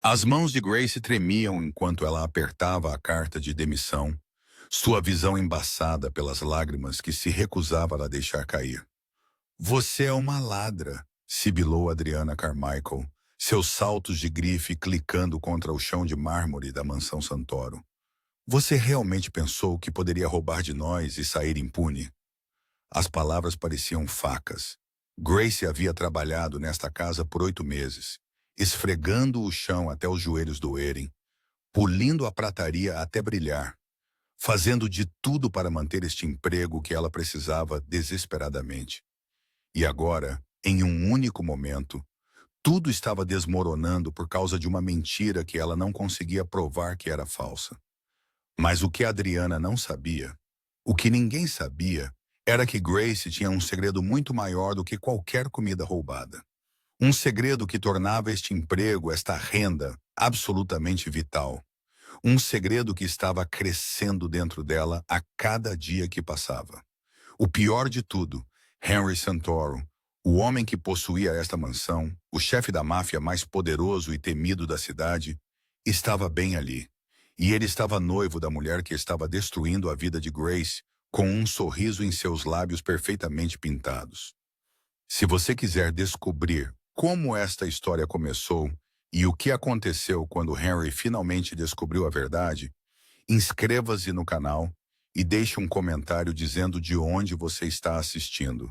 As mãos de Grace tremiam enquanto ela apertava a carta de demissão, sua visão embaçada pelas lágrimas que se recusava a deixar cair. Você é uma ladra, sibilou Adriana Carmichael, seus saltos de grife clicando contra o chão de mármore da mansão Santoro. Você realmente pensou que poderia roubar de nós e sair impune? As palavras pareciam facas. Grace havia trabalhado nesta casa por 8 meses, esfregando o chão até os joelhos doerem, polindo a prataria até brilhar, fazendo de tudo para manter este emprego que ela precisava desesperadamente. E agora, em um único momento, tudo estava desmoronando por causa de uma mentira que ela não conseguia provar que era falsa. Mas o que Adriana não sabia, o que ninguém sabia, era que Grace tinha um segredo muito maior do que qualquer comida roubada. Um segredo que tornava este emprego, esta renda, absolutamente vital. Um segredo que estava crescendo dentro dela a cada dia que passava. O pior de tudo, Henry Santoro, o homem que possuía esta mansão, o chefe da máfia mais poderoso e temido da cidade, estava bem ali. E ele estava noivo da mulher que estava destruindo a vida de Grace, com um sorriso em seus lábios perfeitamente pintados. Se você quiser descobrir como esta história começou e o que aconteceu quando Henry finalmente descobriu a verdade, inscreva-se no canal e deixe um comentário dizendo de onde você está assistindo.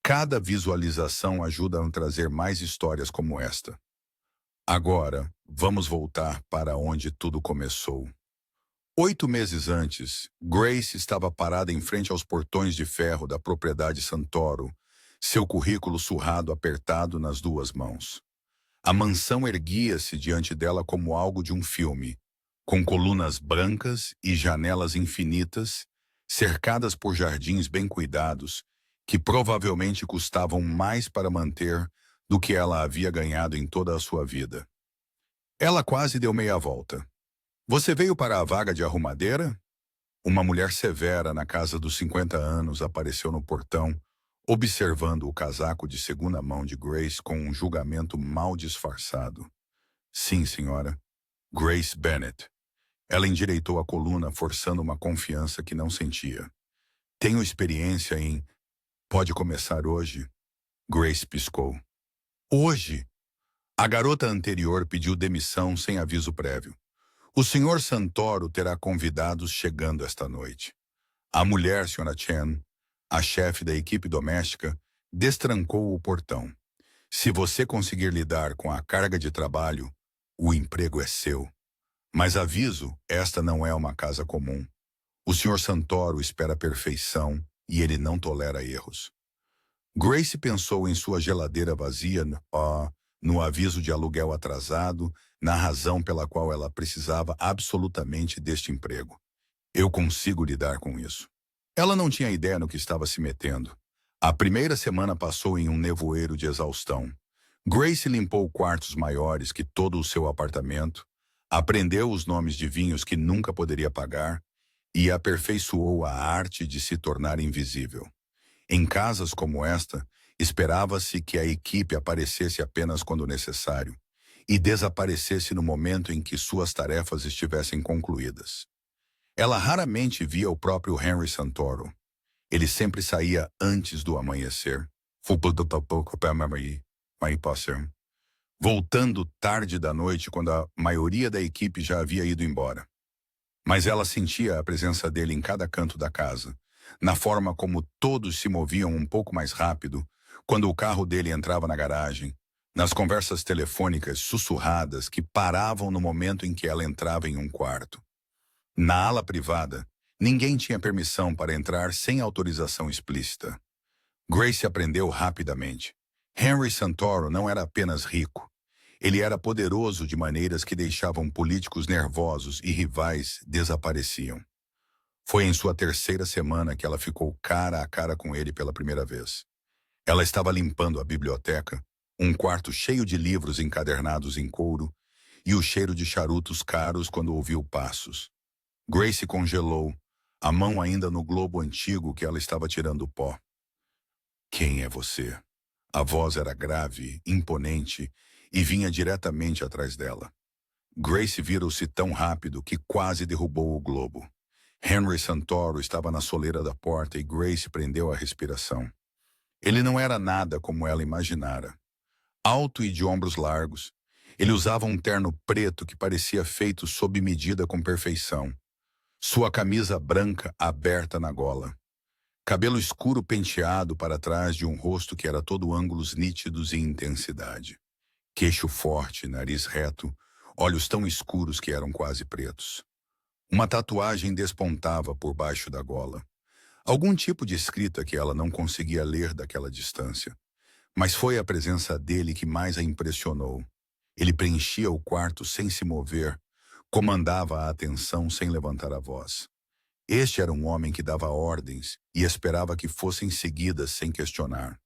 Cada visualização ajuda a trazer mais histórias como esta. Agora, vamos voltar para onde tudo começou. 8 meses antes, Grace estava parada em frente aos portões de ferro da propriedade Santoro, seu currículo surrado apertado nas duas mãos. A mansão erguia-se diante dela como algo de um filme, com colunas brancas e janelas infinitas, cercadas por jardins bem cuidados, que provavelmente custavam mais para manter do que ela havia ganhado em toda a sua vida. Ela quase deu meia volta. Você veio para a vaga de arrumadeira? Uma mulher severa na casa dos 50 anos apareceu no portão, observando o casaco de segunda mão de Grace com um julgamento mal disfarçado. Sim, senhora. Grace Bennett. Ela endireitou a coluna, forçando uma confiança que não sentia. Tenho experiência em... Pode começar hoje? Grace piscou. Hoje? A garota anterior pediu demissão sem aviso prévio. O senhor Santoro terá convidados chegando esta noite. A mulher, Sra. Chen, a chefe da equipe doméstica, destrancou o portão. Se você conseguir lidar com a carga de trabalho, o emprego é seu. Mas aviso, esta não é uma casa comum. O senhor Santoro espera perfeição e ele não tolera erros. Grace pensou em sua geladeira vazia, no aviso de aluguel atrasado, na razão pela qual ela precisava absolutamente deste emprego. Eu consigo lidar com isso. Ela não tinha ideia no que estava se metendo. A primeira semana passou em um nevoeiro de exaustão. Grace limpou quartos maiores que todo o seu apartamento, aprendeu os nomes de vinhos que nunca poderia pagar e aperfeiçoou a arte de se tornar invisível. Em casas como esta, esperava-se que a equipe aparecesse apenas quando necessário e desaparecesse no momento em que suas tarefas estivessem concluídas. Ela raramente via o próprio Henry Santoro. Ele sempre saía antes do amanhecer, voltando tarde da noite quando a maioria da equipe já havia ido embora. Mas ela sentia a presença dele em cada canto da casa, na forma como todos se moviam um pouco mais rápido quando o carro dele entrava na garagem, nas conversas telefônicas sussurradas que paravam no momento em que ela entrava em um quarto. Na ala privada, ninguém tinha permissão para entrar sem autorização explícita. Grace aprendeu rapidamente. Henry Santoro não era apenas rico. Ele era poderoso de maneiras que deixavam políticos nervosos e rivais desapareciam. Foi em sua terceira semana que ela ficou cara a cara com ele pela primeira vez. Ela estava limpando a biblioteca, um quarto cheio de livros encadernados em couro, e o cheiro de charutos caros quando ouviu passos. Grace congelou, a mão ainda no globo antigo que ela estava tirando pó. Quem é você? A voz era grave, imponente, e vinha diretamente atrás dela. Grace virou-se tão rápido que quase derrubou o globo. Henry Santoro estava na soleira da porta e Grace prendeu a respiração. Ele não era nada como ela imaginara. Alto e de ombros largos, ele usava um terno preto que parecia feito sob medida com perfeição. Sua camisa branca aberta na gola. Cabelo escuro penteado para trás de um rosto que era todo ângulos nítidos e intensidade. Queixo forte, nariz reto, olhos tão escuros que eram quase pretos. Uma tatuagem despontava por baixo da gola. Algum tipo de escrita que ela não conseguia ler daquela distância. Mas foi a presença dele que mais a impressionou. Ele preenchia o quarto sem se mover, comandava a atenção sem levantar a voz. Este era um homem que dava ordens e esperava que fossem seguidas sem questionar.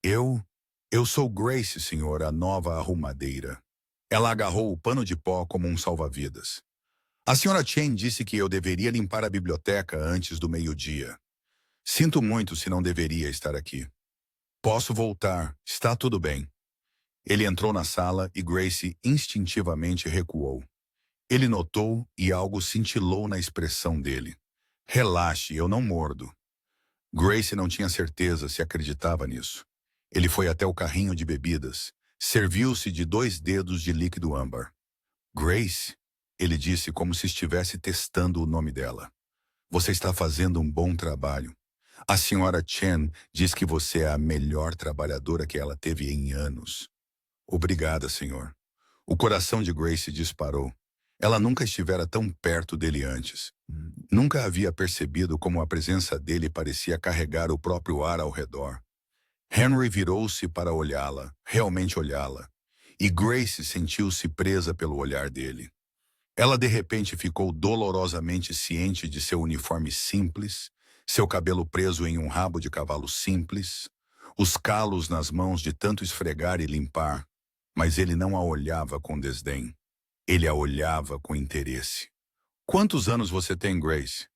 Eu sou Grace, senhor, a nova arrumadeira. Ela agarrou o pano de pó como um salva-vidas. A senhora Chen disse que eu deveria limpar a biblioteca antes do meio-dia. Sinto muito se não deveria estar aqui. Posso voltar, está tudo bem. Ele entrou na sala e Grace instintivamente recuou. Ele notou e algo cintilou na expressão dele. Relaxe, eu não mordo. Grace não tinha certeza se acreditava nisso. Ele foi até o carrinho de bebidas, serviu-se de 2 dedos de líquido âmbar. Grace, ele disse como se estivesse testando o nome dela. Você está fazendo um bom trabalho. A senhora Chen diz que você é a melhor trabalhadora que ela teve em anos. Obrigada, senhor. O coração de Grace disparou. Ela nunca estivera tão perto dele antes. Nunca havia percebido como a presença dele parecia carregar o próprio ar ao redor. Henry virou-se para olhá-la, realmente olhá-la, e Grace sentiu-se presa pelo olhar dele. Ela de repente ficou dolorosamente ciente de seu uniforme simples, seu cabelo preso em um rabo de cavalo simples, os calos nas mãos de tanto esfregar e limpar, mas ele não a olhava com desdém. Ele a olhava com interesse. Quantos anos você tem, Grace?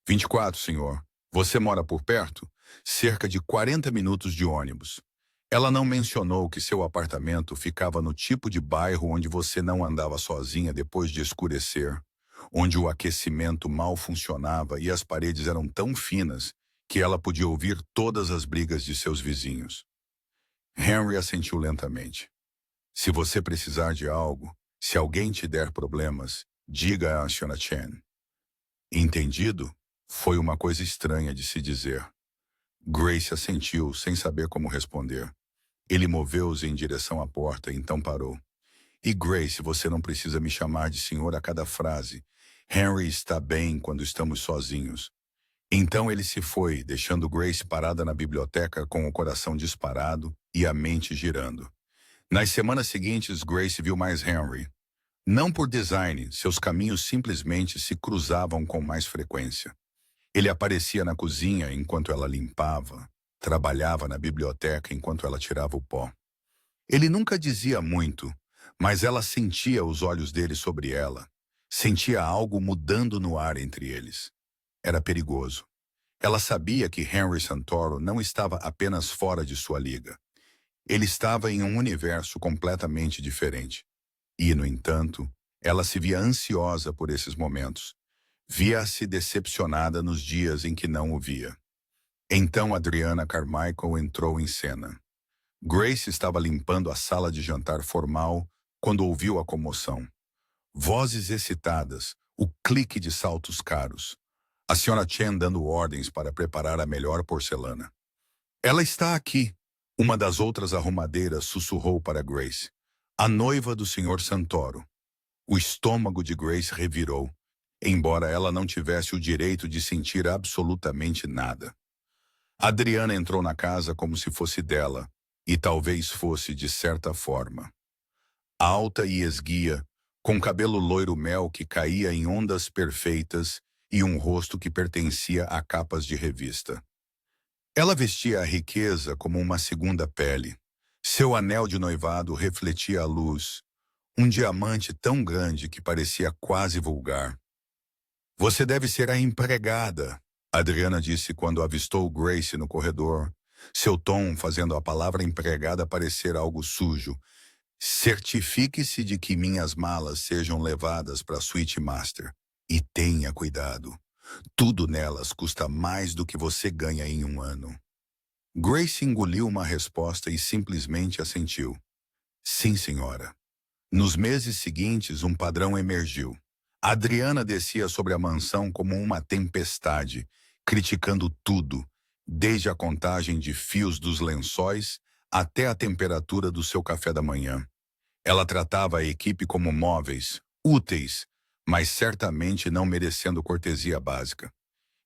24, senhor. Você mora por perto? Cerca de 40 minutos de ônibus. Ela não mencionou que seu apartamento ficava no tipo de bairro onde você não andava sozinha depois de escurecer, onde o aquecimento mal funcionava e as paredes eram tão finas que ela podia ouvir todas as brigas de seus vizinhos. Henry assentiu lentamente. Se você precisar de algo, se alguém te der problemas, diga à Sra. Chen. Entendido? Foi uma coisa estranha de se dizer. Grace assentiu, sem saber como responder. Ele moveu-se em direção à porta, então parou. E Grace, você não precisa me chamar de senhor a cada frase. Henry está bem quando estamos sozinhos. Então ele se foi, deixando Grace parada na biblioteca com o coração disparado e a mente girando. Nas semanas seguintes, Grace viu mais Henry. Não por design, seus caminhos simplesmente se cruzavam com mais frequência. Ele aparecia na cozinha enquanto ela limpava, trabalhava na biblioteca enquanto ela tirava o pó. Ele nunca dizia muito, mas ela sentia os olhos dele sobre ela, sentia algo mudando no ar entre eles. Era perigoso. Ela sabia que Henry Santoro não estava apenas fora de sua liga. Ele estava em um universo completamente diferente. E, no entanto, ela se via ansiosa por esses momentos. Via-se decepcionada nos dias em que não o via. Então Adriana Carmichael entrou em cena. Grace estava limpando a sala de jantar formal quando ouviu a comoção. Vozes excitadas, o clique de saltos caros. A Sra. Chen dando ordens para preparar a melhor porcelana. Ela está aqui, uma das outras arrumadeiras sussurrou para Grace. A noiva do Sr. Santoro. O estômago de Grace revirou, embora ela não tivesse o direito de sentir absolutamente nada. Adriana entrou na casa como se fosse dela, e talvez fosse de certa forma. Alta e esguia, com cabelo loiro mel que caía em ondas perfeitas e um rosto que pertencia a capas de revista. Ela vestia a riqueza como uma segunda pele. Seu anel de noivado refletia a luz, um diamante tão grande que parecia quase vulgar. Você deve ser a empregada, Adriana disse quando avistou Grace no corredor, seu tom fazendo a palavra empregada parecer algo sujo. Certifique-se de que minhas malas sejam levadas para a Suite Master. E tenha cuidado. Tudo nelas custa mais do que você ganha em um ano. Grace engoliu uma resposta e simplesmente assentiu. Sim, senhora. Nos meses seguintes, um padrão emergiu. Adriana descia sobre a mansão como uma tempestade, criticando tudo, desde a contagem de fios dos lençóis até a temperatura do seu café da manhã. Ela tratava a equipe como móveis, úteis, mas certamente não merecendo cortesia básica.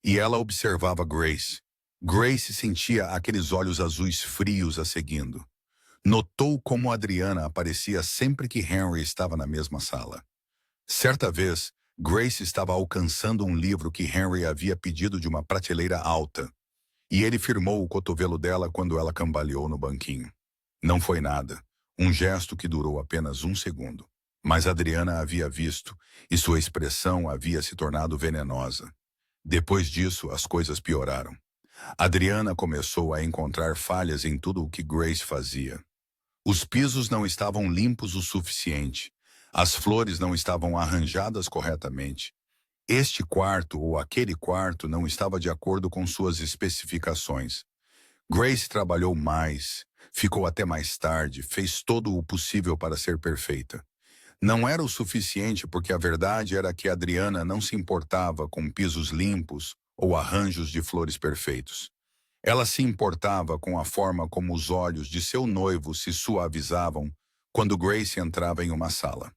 E ela observava Grace. Grace sentia aqueles olhos azuis frios a seguindo. Notou como Adriana aparecia sempre que Henry estava na mesma sala. Certa vez, Grace estava alcançando um livro que Henry havia pedido de uma prateleira alta, e ele firmou o cotovelo dela quando ela cambaleou no banquinho. Não foi nada, um gesto que durou apenas um segundo. Mas Adriana havia visto, e sua expressão havia se tornado venenosa. Depois disso, as coisas pioraram. Adriana começou a encontrar falhas em tudo o que Grace fazia. Os pisos não estavam limpos o suficiente. As flores não estavam arranjadas corretamente. Este quarto ou aquele quarto não estava de acordo com suas especificações. Grace trabalhou mais, ficou até mais tarde, fez todo o possível para ser perfeita. Não era o suficiente porque a verdade era que Adriana não se importava com pisos limpos ou arranjos de flores perfeitos. Ela se importava com a forma como os olhos de seu noivo se suavizavam quando Grace entrava em uma sala.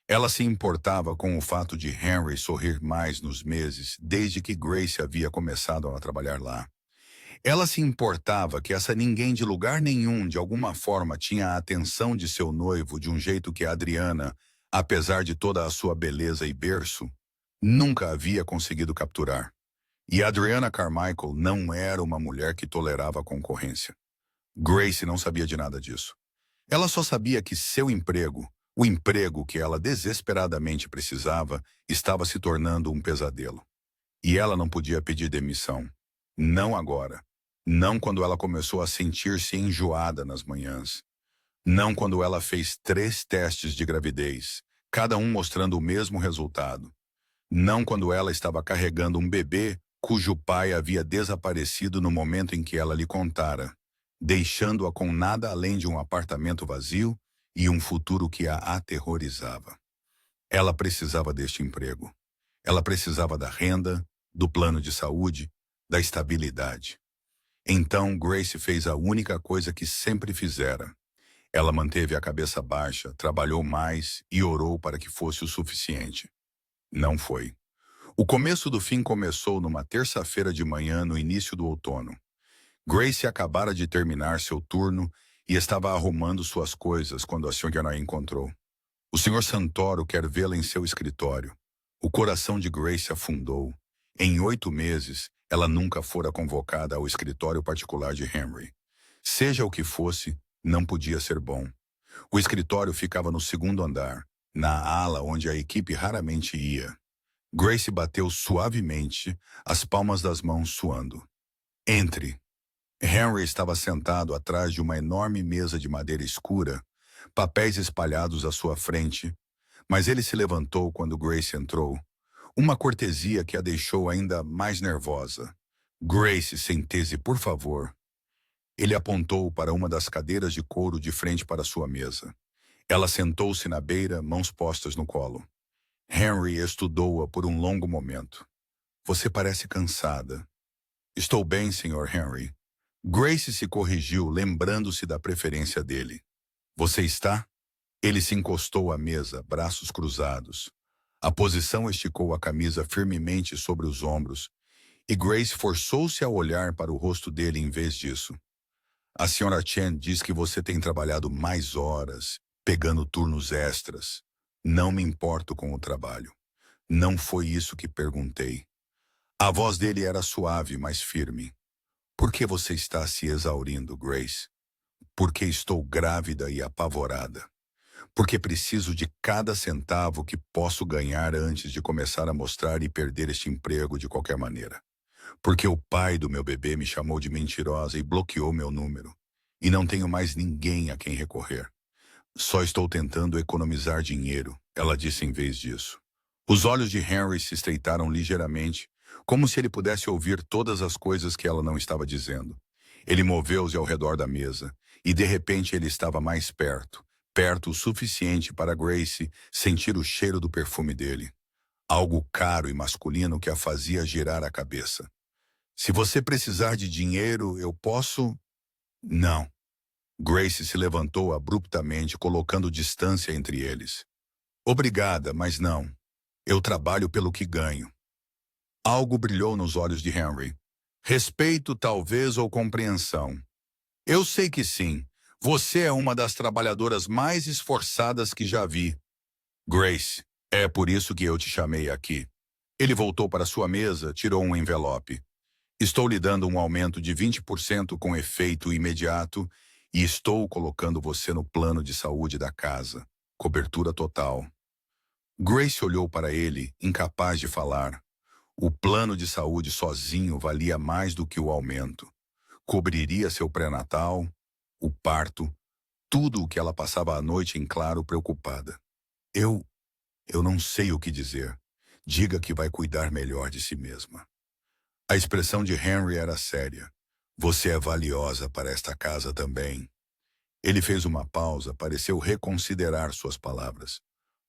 Ela se importava com o fato de Henry sorrir mais nos meses desde que Grace havia começado a trabalhar lá. Ela se importava que essa ninguém de lugar nenhum de alguma forma tinha a atenção de seu noivo de um jeito que Adriana, apesar de toda a sua beleza e berço, nunca havia conseguido capturar. E Adriana Carmichael não era uma mulher que tolerava a concorrência. Grace não sabia de nada disso. Ela só sabia que seu emprego, o emprego que ela desesperadamente precisava, estava se tornando um pesadelo. E ela não podia pedir demissão. Não agora. Não quando ela começou a sentir-se enjoada nas manhãs. Não quando ela fez 3 testes de gravidez, cada um mostrando o mesmo resultado. Não quando ela estava carregando um bebê cujo pai havia desaparecido no momento em que ela lhe contara, deixando-a com nada além de um apartamento vazio e um futuro que a aterrorizava. Ela precisava deste emprego. Ela precisava da renda, do plano de saúde, da estabilidade. Então Grace fez a única coisa que sempre fizera. Ela manteve a cabeça baixa, trabalhou mais e orou para que fosse o suficiente. Não foi. O começo do fim começou numa terça-feira de manhã no início do outono. Grace acabara de terminar seu turno e estava arrumando suas coisas quando a senhora a encontrou. O Sr. Santoro quer vê-la em seu escritório. O coração de Grace afundou. Em 8 meses, ela nunca fora convocada ao escritório particular de Henry. Seja o que fosse, não podia ser bom. O escritório ficava no 2º andar, na ala onde a equipe raramente ia. Grace bateu suavemente, as palmas das mãos suando. Entre. Henry estava sentado atrás de uma enorme mesa de madeira escura, papéis espalhados à sua frente, mas ele se levantou quando Grace entrou, uma cortesia que a deixou ainda mais nervosa. Grace, sente-se, por favor. Ele apontou para uma das cadeiras de couro de frente para sua mesa. Ela sentou-se na beira, mãos postas no colo. Henry estudou-a por um longo momento. Você parece cansada. Estou bem, Sr. Henry. Grace se corrigiu, lembrando-se da preferência dele. Você está? Ele se encostou à mesa, braços cruzados. A posição esticou a camisa firmemente sobre os ombros, e Grace forçou-se a olhar para o rosto dele em vez disso. A Sra. Chen diz que você tem trabalhado mais horas, pegando turnos extras. Não me importo com o trabalho. Não foi isso que perguntei. A voz dele era suave, mas firme. Por que você está se exaurindo, Grace? Porque estou grávida e apavorada. Porque preciso de cada centavo que posso ganhar antes de começar a mostrar e perder este emprego de qualquer maneira. Porque o pai do meu bebê me chamou de mentirosa e bloqueou meu número. E não tenho mais ninguém a quem recorrer. Só estou tentando economizar dinheiro, ela disse em vez disso. Os olhos de Henry se estreitaram ligeiramente, como se ele pudesse ouvir todas as coisas que ela não estava dizendo. Ele moveu-se ao redor da mesa, e de repente ele estava mais perto, perto o suficiente para Grace sentir o cheiro do perfume dele. Algo caro e masculino que a fazia girar a cabeça. Se você precisar de dinheiro, eu posso... Não. Grace se levantou abruptamente, colocando distância entre eles. Obrigada, mas não. Eu trabalho pelo que ganho. Algo brilhou nos olhos de Henry. Respeito, talvez, ou compreensão. Eu sei que sim. Você é uma das trabalhadoras mais esforçadas que já vi. Grace, é por isso que eu te chamei aqui. Ele voltou para sua mesa, tirou um envelope. Estou lhe dando um aumento de 20% com efeito imediato e estou colocando você no plano de saúde da casa. Cobertura total. Grace olhou para ele, incapaz de falar. O plano de saúde sozinho valia mais do que o aumento. Cobriria seu pré-natal, o parto, tudo o que ela passava a noite em claro preocupada. Eu não sei o que dizer. Diga que vai cuidar melhor de si mesma. A expressão de Henry era séria. Você é valiosa para esta casa também. Ele fez uma pausa, pareceu reconsiderar suas palavras.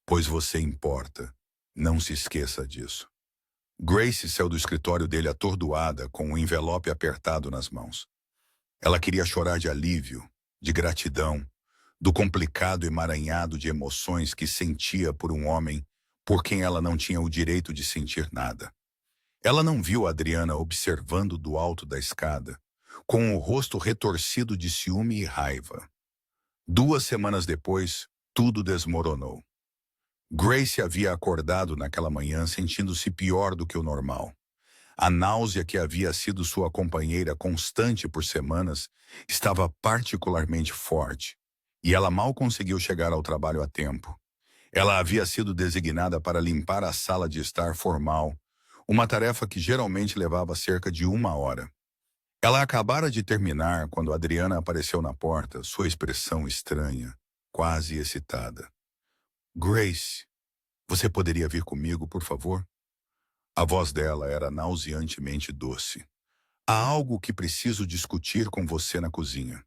Pois você importa. Não se esqueça disso. Grace saiu do escritório dele atordoada, com o envelope apertado nas mãos. Ela queria chorar de alívio, de gratidão, do complicado emaranhado de emoções que sentia por um homem por quem ela não tinha o direito de sentir nada. Ela não viu Adriana observando do alto da escada, com o rosto retorcido de ciúme e raiva. 2 semanas depois, tudo desmoronou. Grace havia acordado naquela manhã sentindo-se pior do que o normal. A náusea que havia sido sua companheira constante por semanas estava particularmente forte, e ela mal conseguiu chegar ao trabalho a tempo. Ela havia sido designada para limpar a sala de estar formal, uma tarefa que geralmente levava cerca de 1 hora. Ela acabara de terminar quando Adriana apareceu na porta, sua expressão estranha, quase excitada. Grace, você poderia vir comigo, por favor? A voz dela era nauseantemente doce. Há algo que preciso discutir com você na cozinha.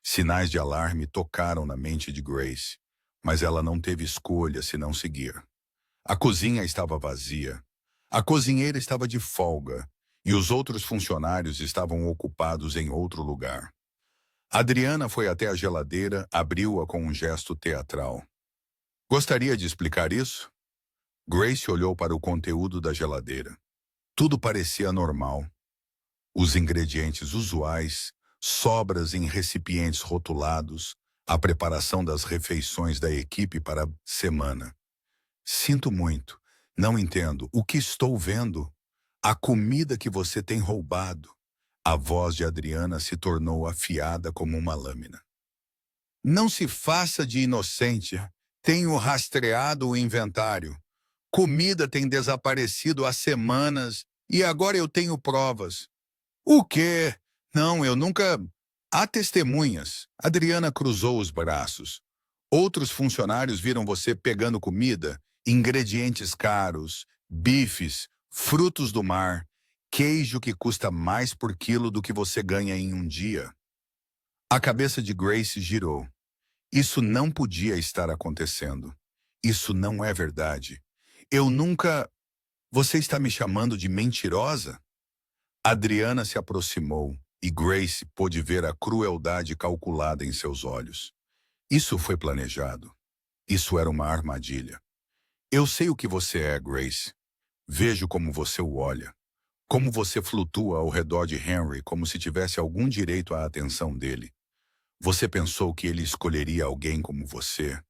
Sinais de alarme tocaram na mente de Grace, mas ela não teve escolha senão seguir. A cozinha estava vazia. A cozinheira estava de folga e os outros funcionários estavam ocupados em outro lugar. Adriana foi até a geladeira, abriu-a com um gesto teatral. Gostaria de explicar isso? Grace olhou para o conteúdo da geladeira. Tudo parecia normal. Os ingredientes usuais, sobras em recipientes rotulados, a preparação das refeições da equipe para a semana. Sinto muito. Não entendo. O que estou vendo? A comida que você tem roubado. A voz de Adriana se tornou afiada como uma lâmina. Não se faça de inocente. Tenho rastreado o inventário. Comida tem desaparecido há semanas e agora eu tenho provas. O quê? Não, eu nunca... Há testemunhas. Adriana cruzou os braços. Outros funcionários viram você pegando comida, ingredientes caros, bifes, frutos do mar, queijo que custa mais por quilo do que você ganha em um dia. A cabeça de Grace girou. Isso não podia estar acontecendo. Isso não é verdade. Eu nunca... Você está me chamando de mentirosa? Adriana se aproximou e Grace pôde ver a crueldade calculada em seus olhos. Isso foi planejado. Isso era uma armadilha. Eu sei o que você é, Grace. Vejo como você o olha. Como você flutua ao redor de Henry como se tivesse algum direito à atenção dele. Você pensou que ele escolheria alguém como você?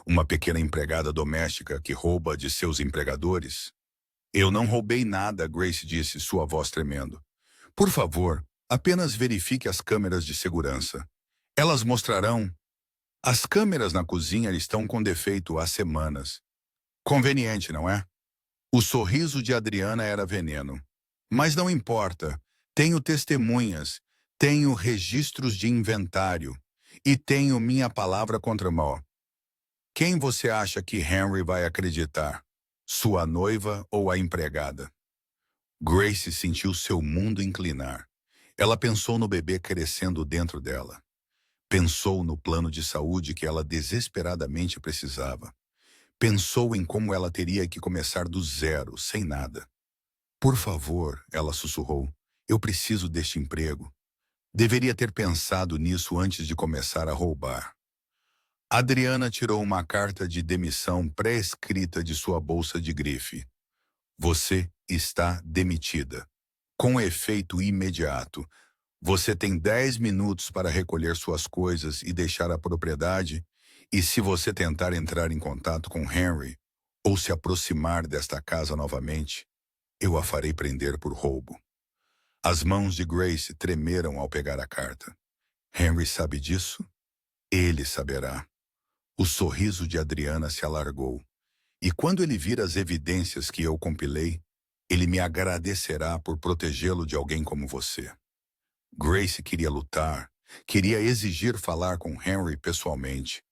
Uma pequena empregada doméstica que rouba de seus empregadores? Eu não roubei nada, Grace disse, sua voz tremendo. Por favor, apenas verifique as câmeras de segurança. Elas mostrarão... As câmeras na cozinha estão com defeito há semanas. Conveniente, não é? O sorriso de Adriana era veneno. Mas não importa. Tenho testemunhas. Tenho registros de inventário. E tenho minha palavra contra Mo. Quem você acha que Henry vai acreditar? Sua noiva ou a empregada? Grace sentiu seu mundo inclinar. Ela pensou no bebê crescendo dentro dela. Pensou no plano de saúde que ela desesperadamente precisava. Pensou em como ela teria que começar do zero, sem nada. Por favor, ela sussurrou, eu preciso deste emprego. Deveria ter pensado nisso antes de começar a roubar. Adriana tirou uma carta de demissão pré-escrita de sua bolsa de grife. Você está demitida. Com efeito imediato. Você tem 10 minutos para recolher suas coisas e deixar a propriedade, e se você tentar entrar em contato com Henry ou se aproximar desta casa novamente, eu a farei prender por roubo. As mãos de Grace tremeram ao pegar a carta. Henry sabe disso? Ele saberá. O sorriso de Adriana se alargou. E quando ele vir as evidências que eu compilei, ele me agradecerá por protegê-lo de alguém como você. Grace queria lutar, queria exigir falar com Henry pessoalmente,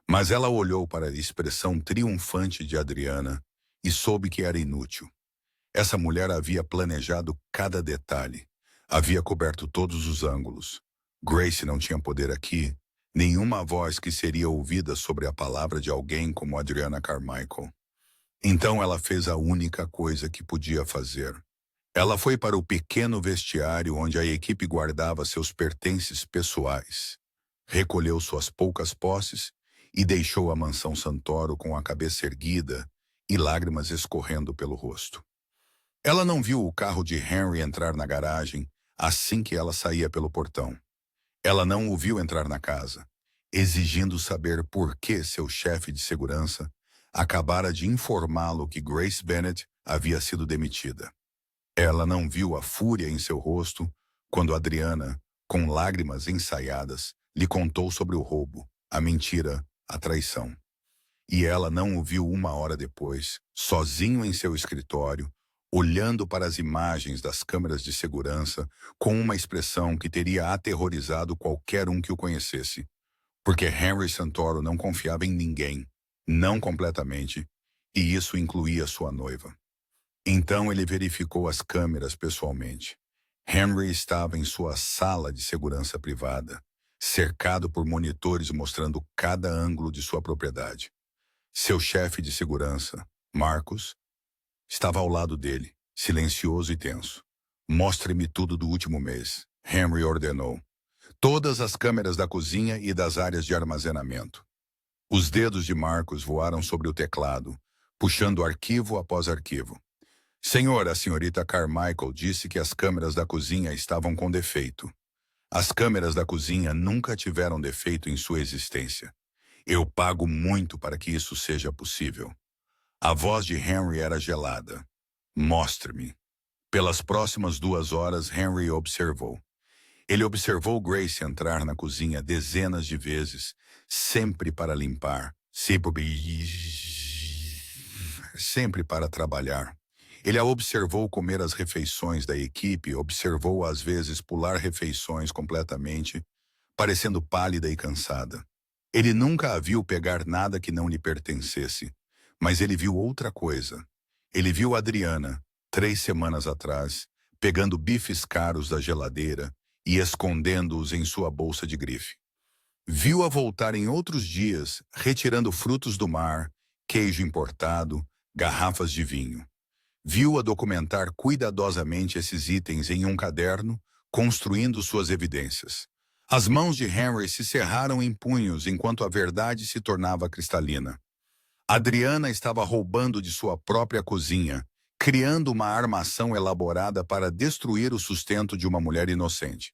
mas ela olhou para a expressão triunfante de Adriana e soube que era inútil. Essa mulher havia planejado cada detalhe, havia coberto todos os ângulos. Grace não tinha poder aqui, nenhuma voz que seria ouvida sobre a palavra de alguém como Adriana Carmichael. Então ela fez a única coisa que podia fazer. Ela foi para o pequeno vestiário onde a equipe guardava seus pertences pessoais. Recolheu suas poucas posses e deixou a mansão Santoro com a cabeça erguida e lágrimas escorrendo pelo rosto. Ela não viu o carro de Henry entrar na garagem assim que ela saía pelo portão. Ela não o viu entrar na casa, exigindo saber por que seu chefe de segurança acabara de informá-lo que Grace Bennett havia sido demitida. Ela não viu a fúria em seu rosto quando Adriana, com lágrimas ensaiadas, lhe contou sobre o roubo, a mentira, a traição. E ela não o viu uma hora depois, sozinho em seu escritório, olhando para as imagens das câmeras de segurança com uma expressão que teria aterrorizado qualquer um que o conhecesse. Porque Henry Santoro não confiava em ninguém, não completamente, e isso incluía sua noiva. Então ele verificou as câmeras pessoalmente. Henry estava em sua sala de segurança privada, cercado por monitores mostrando cada ângulo de sua propriedade. Seu chefe de segurança, Marcus, estava ao lado dele, silencioso e tenso. Mostre-me tudo do último mês, Henry ordenou. Todas as câmeras da cozinha e das áreas de armazenamento. Os dedos de Marcus voaram sobre o teclado, puxando arquivo após arquivo. Senhor, a senhorita Carmichael disse que as câmeras da cozinha estavam com defeito. As câmeras da cozinha nunca tiveram defeito em sua existência. Eu pago muito para que isso seja possível. A voz de Henry era gelada. Mostre-me. Pelas próximas 2 horas, Henry observou. Ele observou Grace entrar na cozinha dezenas de vezes, sempre para limpar, sempre para trabalhar. Ele a observou comer as refeições da equipe, observou às vezes pular refeições completamente, parecendo pálida e cansada. Ele nunca a viu pegar nada que não lhe pertencesse, mas ele viu outra coisa. Ele viu Adriana, 3 semanas atrás, pegando bifes caros da geladeira e escondendo-os em sua bolsa de grife. Viu-a voltar em outros dias, retirando frutos do mar, queijo importado, garrafas de vinho. Viu-a documentar cuidadosamente esses itens em um caderno, construindo suas evidências. As mãos de Henry se cerraram em punhos enquanto a verdade se tornava cristalina. Adriana estava roubando de sua própria cozinha, criando uma armação elaborada para destruir o sustento de uma mulher inocente.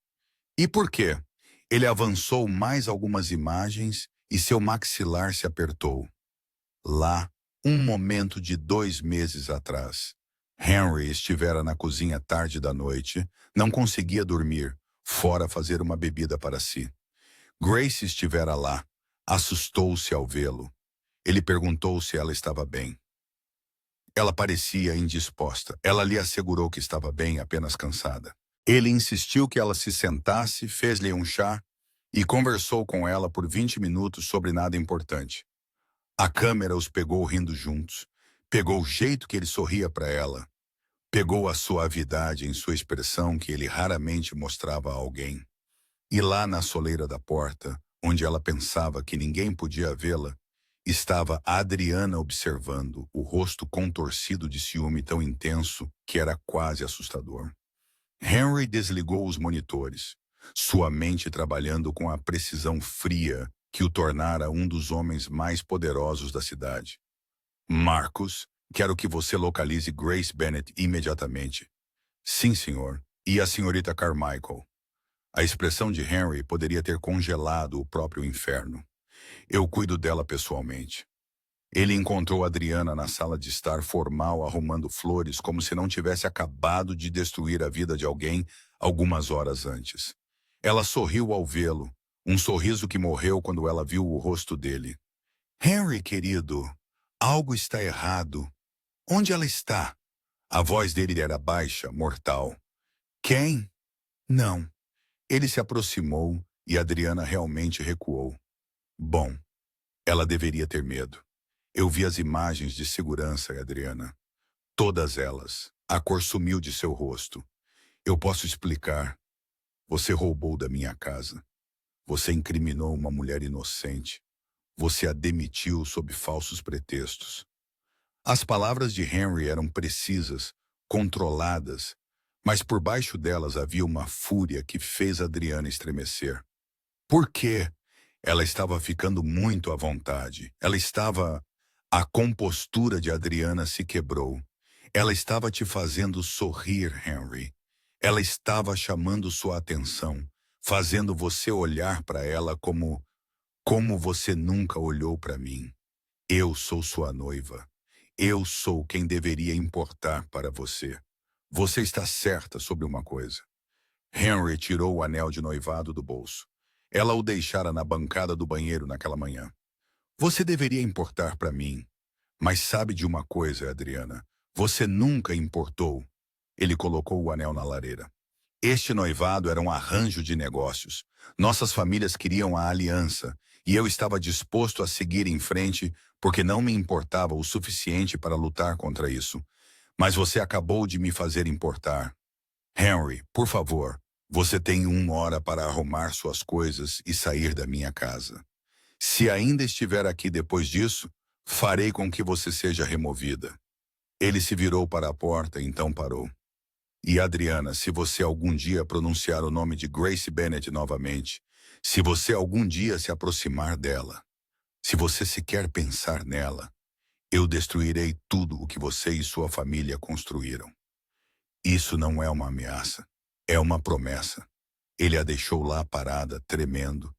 E por quê? Ele avançou mais algumas imagens e seu maxilar se apertou. Lá, um momento de 2 meses atrás. Henry estivera na cozinha tarde da noite, não conseguia dormir, fora fazer uma bebida para si. Grace estivera lá, assustou-se ao vê-lo. Ele perguntou se ela estava bem. Ela parecia indisposta. Ela lhe assegurou que estava bem, apenas cansada. Ele insistiu que ela se sentasse, fez-lhe um chá e conversou com ela por 20 minutos sobre nada importante. A câmera os pegou rindo juntos. Pegou o jeito que ele sorria para ela. Pegou a suavidade em sua expressão que ele raramente mostrava a alguém. E lá na soleira da porta, onde ela pensava que ninguém podia vê-la, estava a Adriana observando, o rosto contorcido de ciúme tão intenso que era quase assustador. Henry desligou os monitores, sua mente trabalhando com a precisão fria que o tornara um dos homens mais poderosos da cidade. Marcus, quero que você localize Grace Bennet imediatamente. Sim, senhor. E a senhorita Carmichael. A expressão de Henry poderia ter congelado o próprio inferno. Eu cuido dela pessoalmente. Ele encontrou Adriana na sala de estar formal arrumando flores como se não tivesse acabado de destruir a vida de alguém algumas horas antes. Ela sorriu ao vê-lo, um sorriso que morreu quando ela viu o rosto dele. Henry, querido, algo está errado. Onde ela está? A voz dele era baixa, mortal. Quem? Não. Ele se aproximou e Adriana realmente recuou. Bom, ela deveria ter medo. Eu vi as imagens de segurança, Adriana. Todas elas. A cor sumiu de seu rosto. Eu posso explicar. Você roubou da minha casa. Você incriminou uma mulher inocente. Você a demitiu sob falsos pretextos. As palavras de Henry eram precisas, controladas, mas por baixo delas havia uma fúria que fez Adriana estremecer. Por quê? Ela estava ficando muito à vontade. A compostura de Adriana se quebrou. Ela estava te fazendo sorrir, Henry. Ela estava chamando sua atenção, fazendo você olhar para ela como você nunca olhou para mim. Eu sou sua noiva. Eu sou quem deveria importar para você. Você está certa sobre uma coisa. Henry tirou o anel de noivado do bolso. Ela o deixara na bancada do banheiro naquela manhã. Você deveria importar para mim. Mas sabe de uma coisa, Adriana? Você nunca importou. Ele colocou o anel na lareira. Este noivado era um arranjo de negócios. Nossas famílias queriam a aliança, e eu estava disposto a seguir em frente porque não me importava o suficiente para lutar contra isso. Mas você acabou de me fazer importar. Henry, por favor, você tem 1 hora para arrumar suas coisas e sair da minha casa. Se ainda estiver aqui depois disso, farei com que você seja removida. Ele se virou para a porta e então parou. E Adriana, se você algum dia pronunciar o nome de Grace Bennet novamente, se você algum dia se aproximar dela, se você sequer pensar nela, eu destruirei tudo o que você e sua família construíram. Isso não é uma ameaça, é uma promessa. Ele a deixou lá parada, tremendo,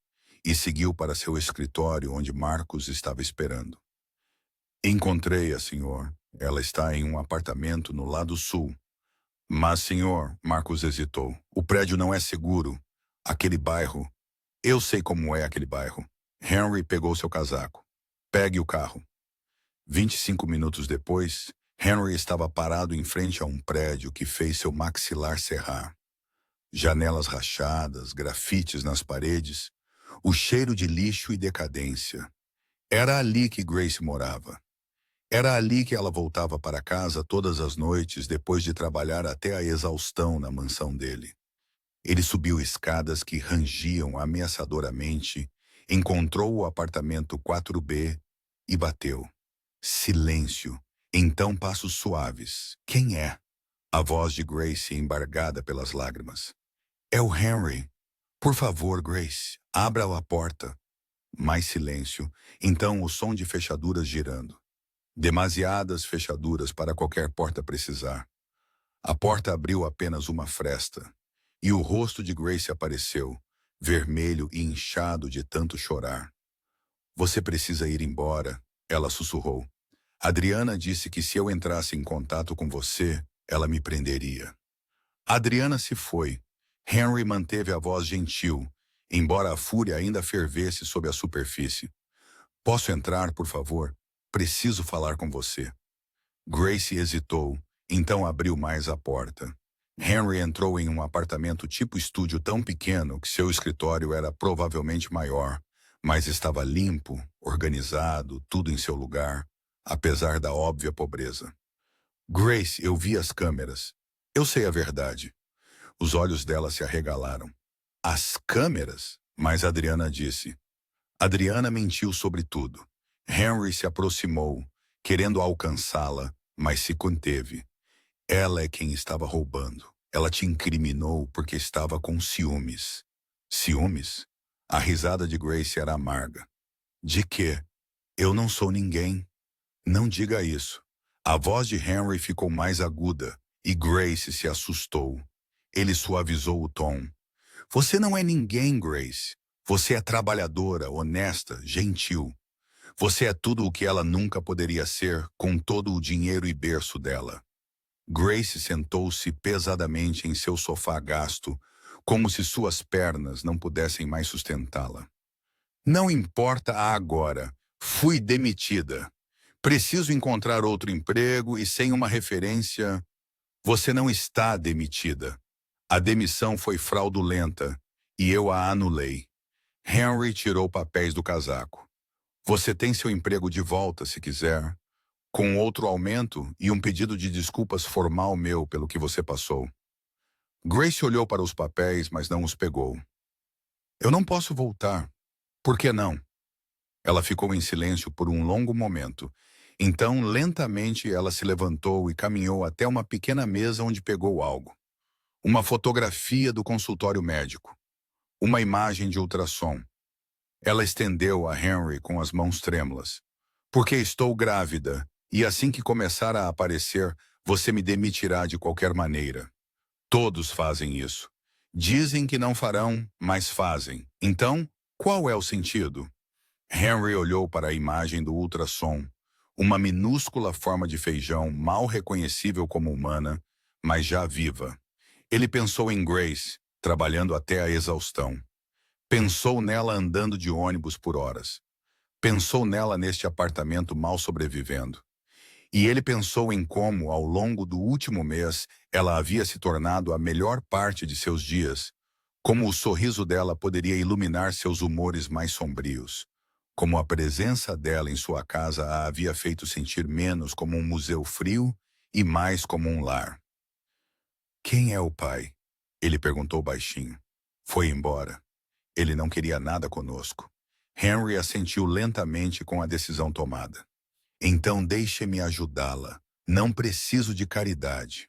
e seguiu para seu escritório onde Marcos estava esperando. Encontrei-a, senhor. Ela está em um apartamento no lado sul. Mas, senhor, Marcos hesitou, o prédio não é seguro. Aquele bairro... Eu sei como é aquele bairro. Henry pegou seu casaco. Pegue o carro. 25 minutos depois, Henry estava parado em frente a um prédio que fez seu maxilar cerrar. Janelas rachadas, grafites nas paredes, o cheiro de lixo e decadência. Era ali que Grace morava. Era ali que ela voltava para casa todas as noites depois de trabalhar até a exaustão na mansão dele. Ele subiu escadas que rangiam ameaçadoramente, encontrou o apartamento 4B e bateu. Silêncio. Então passos suaves. Quem é? A voz de Grace embargada pelas lágrimas. É o Henry. Por favor, Grace, abra a porta. Mais silêncio. Então o som de fechaduras girando. Demasiadas fechaduras para qualquer porta precisar. A porta abriu apenas uma fresta. E o rosto de Grace apareceu, vermelho e inchado de tanto chorar. Você precisa ir embora, ela sussurrou. Adriana disse que se eu entrasse em contato com você, ela me prenderia. Adriana se foi. Henry manteve a voz gentil, embora a fúria ainda fervesse sob a superfície. Posso entrar, por favor? Preciso falar com você. Grace hesitou, então abriu mais a porta. Henry entrou em um apartamento tipo estúdio tão pequeno que seu escritório era provavelmente maior, mas estava limpo, organizado, tudo em seu lugar, apesar da óbvia pobreza. Grace, eu vi as câmeras. Eu sei a verdade. Os olhos dela se arregalaram. As câmeras? Mas Adriana disse. Adriana mentiu sobre tudo. Henry se aproximou, querendo alcançá-la, mas se conteve. Ela é quem estava roubando. Ela te incriminou porque estava com ciúmes. Ciúmes? A risada de Grace era amarga. De quê? Eu não sou ninguém. Não diga isso. A voz de Henry ficou mais aguda e Grace se assustou. Ele suavizou o tom. Você não é ninguém, Grace. Você é trabalhadora, honesta, gentil. Você é tudo o que ela nunca poderia ser com todo o dinheiro e berço dela. Grace sentou-se pesadamente em seu sofá gasto, como se suas pernas não pudessem mais sustentá-la. Não importa a agora. Fui demitida. Preciso encontrar outro emprego e sem uma referência. Você não está demitida. A demissão foi fraudulenta e eu a anulei. Henry tirou papéis do casaco. Você tem seu emprego de volta, se quiser, com outro aumento e um pedido de desculpas formal meu pelo que você passou. Grace olhou para os papéis, mas não os pegou. Eu não posso voltar. Por que não? Ela ficou em silêncio por um longo momento. Então, lentamente, ela se levantou e caminhou até uma pequena mesa onde pegou algo. Uma fotografia do consultório médico. Uma imagem de ultrassom. Ela estendeu a Henry com as mãos trêmulas. Porque estou grávida, e assim que começar a aparecer, você me demitirá de qualquer maneira. Todos fazem isso. Dizem que não farão, mas fazem. Então, qual é o sentido? Henry olhou para a imagem do ultrassom. Uma minúscula forma de feijão, mal reconhecível como humana, mas já viva. Ele pensou em Grace, trabalhando até a exaustão. Pensou nela andando de ônibus por horas. Pensou nela neste apartamento mal sobrevivendo. E ele pensou em como, ao longo do último mês, ela havia se tornado a melhor parte de seus dias, como o sorriso dela poderia iluminar seus humores mais sombrios, como a presença dela em sua casa a havia feito sentir menos como um museu frio e mais como um lar. Quem é o pai? Ele perguntou baixinho. Foi embora. Ele não queria nada conosco. Henry assentiu lentamente com a decisão tomada. Então deixe-me ajudá-la. Não preciso de caridade.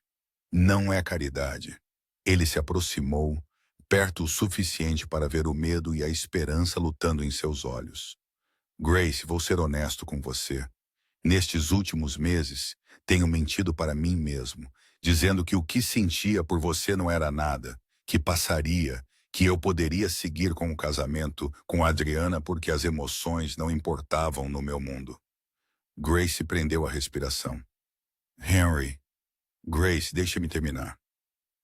Não é caridade. Ele se aproximou, perto o suficiente para ver o medo e a esperança lutando em seus olhos. Grace, vou ser honesto com você. Nestes últimos meses, tenho mentido para mim mesmo, dizendo que o que sentia por você não era nada, que passaria, que eu poderia seguir com o casamento com a Adriana porque as emoções não importavam no meu mundo. Grace prendeu a respiração. Henry. Grace, deixe-me terminar.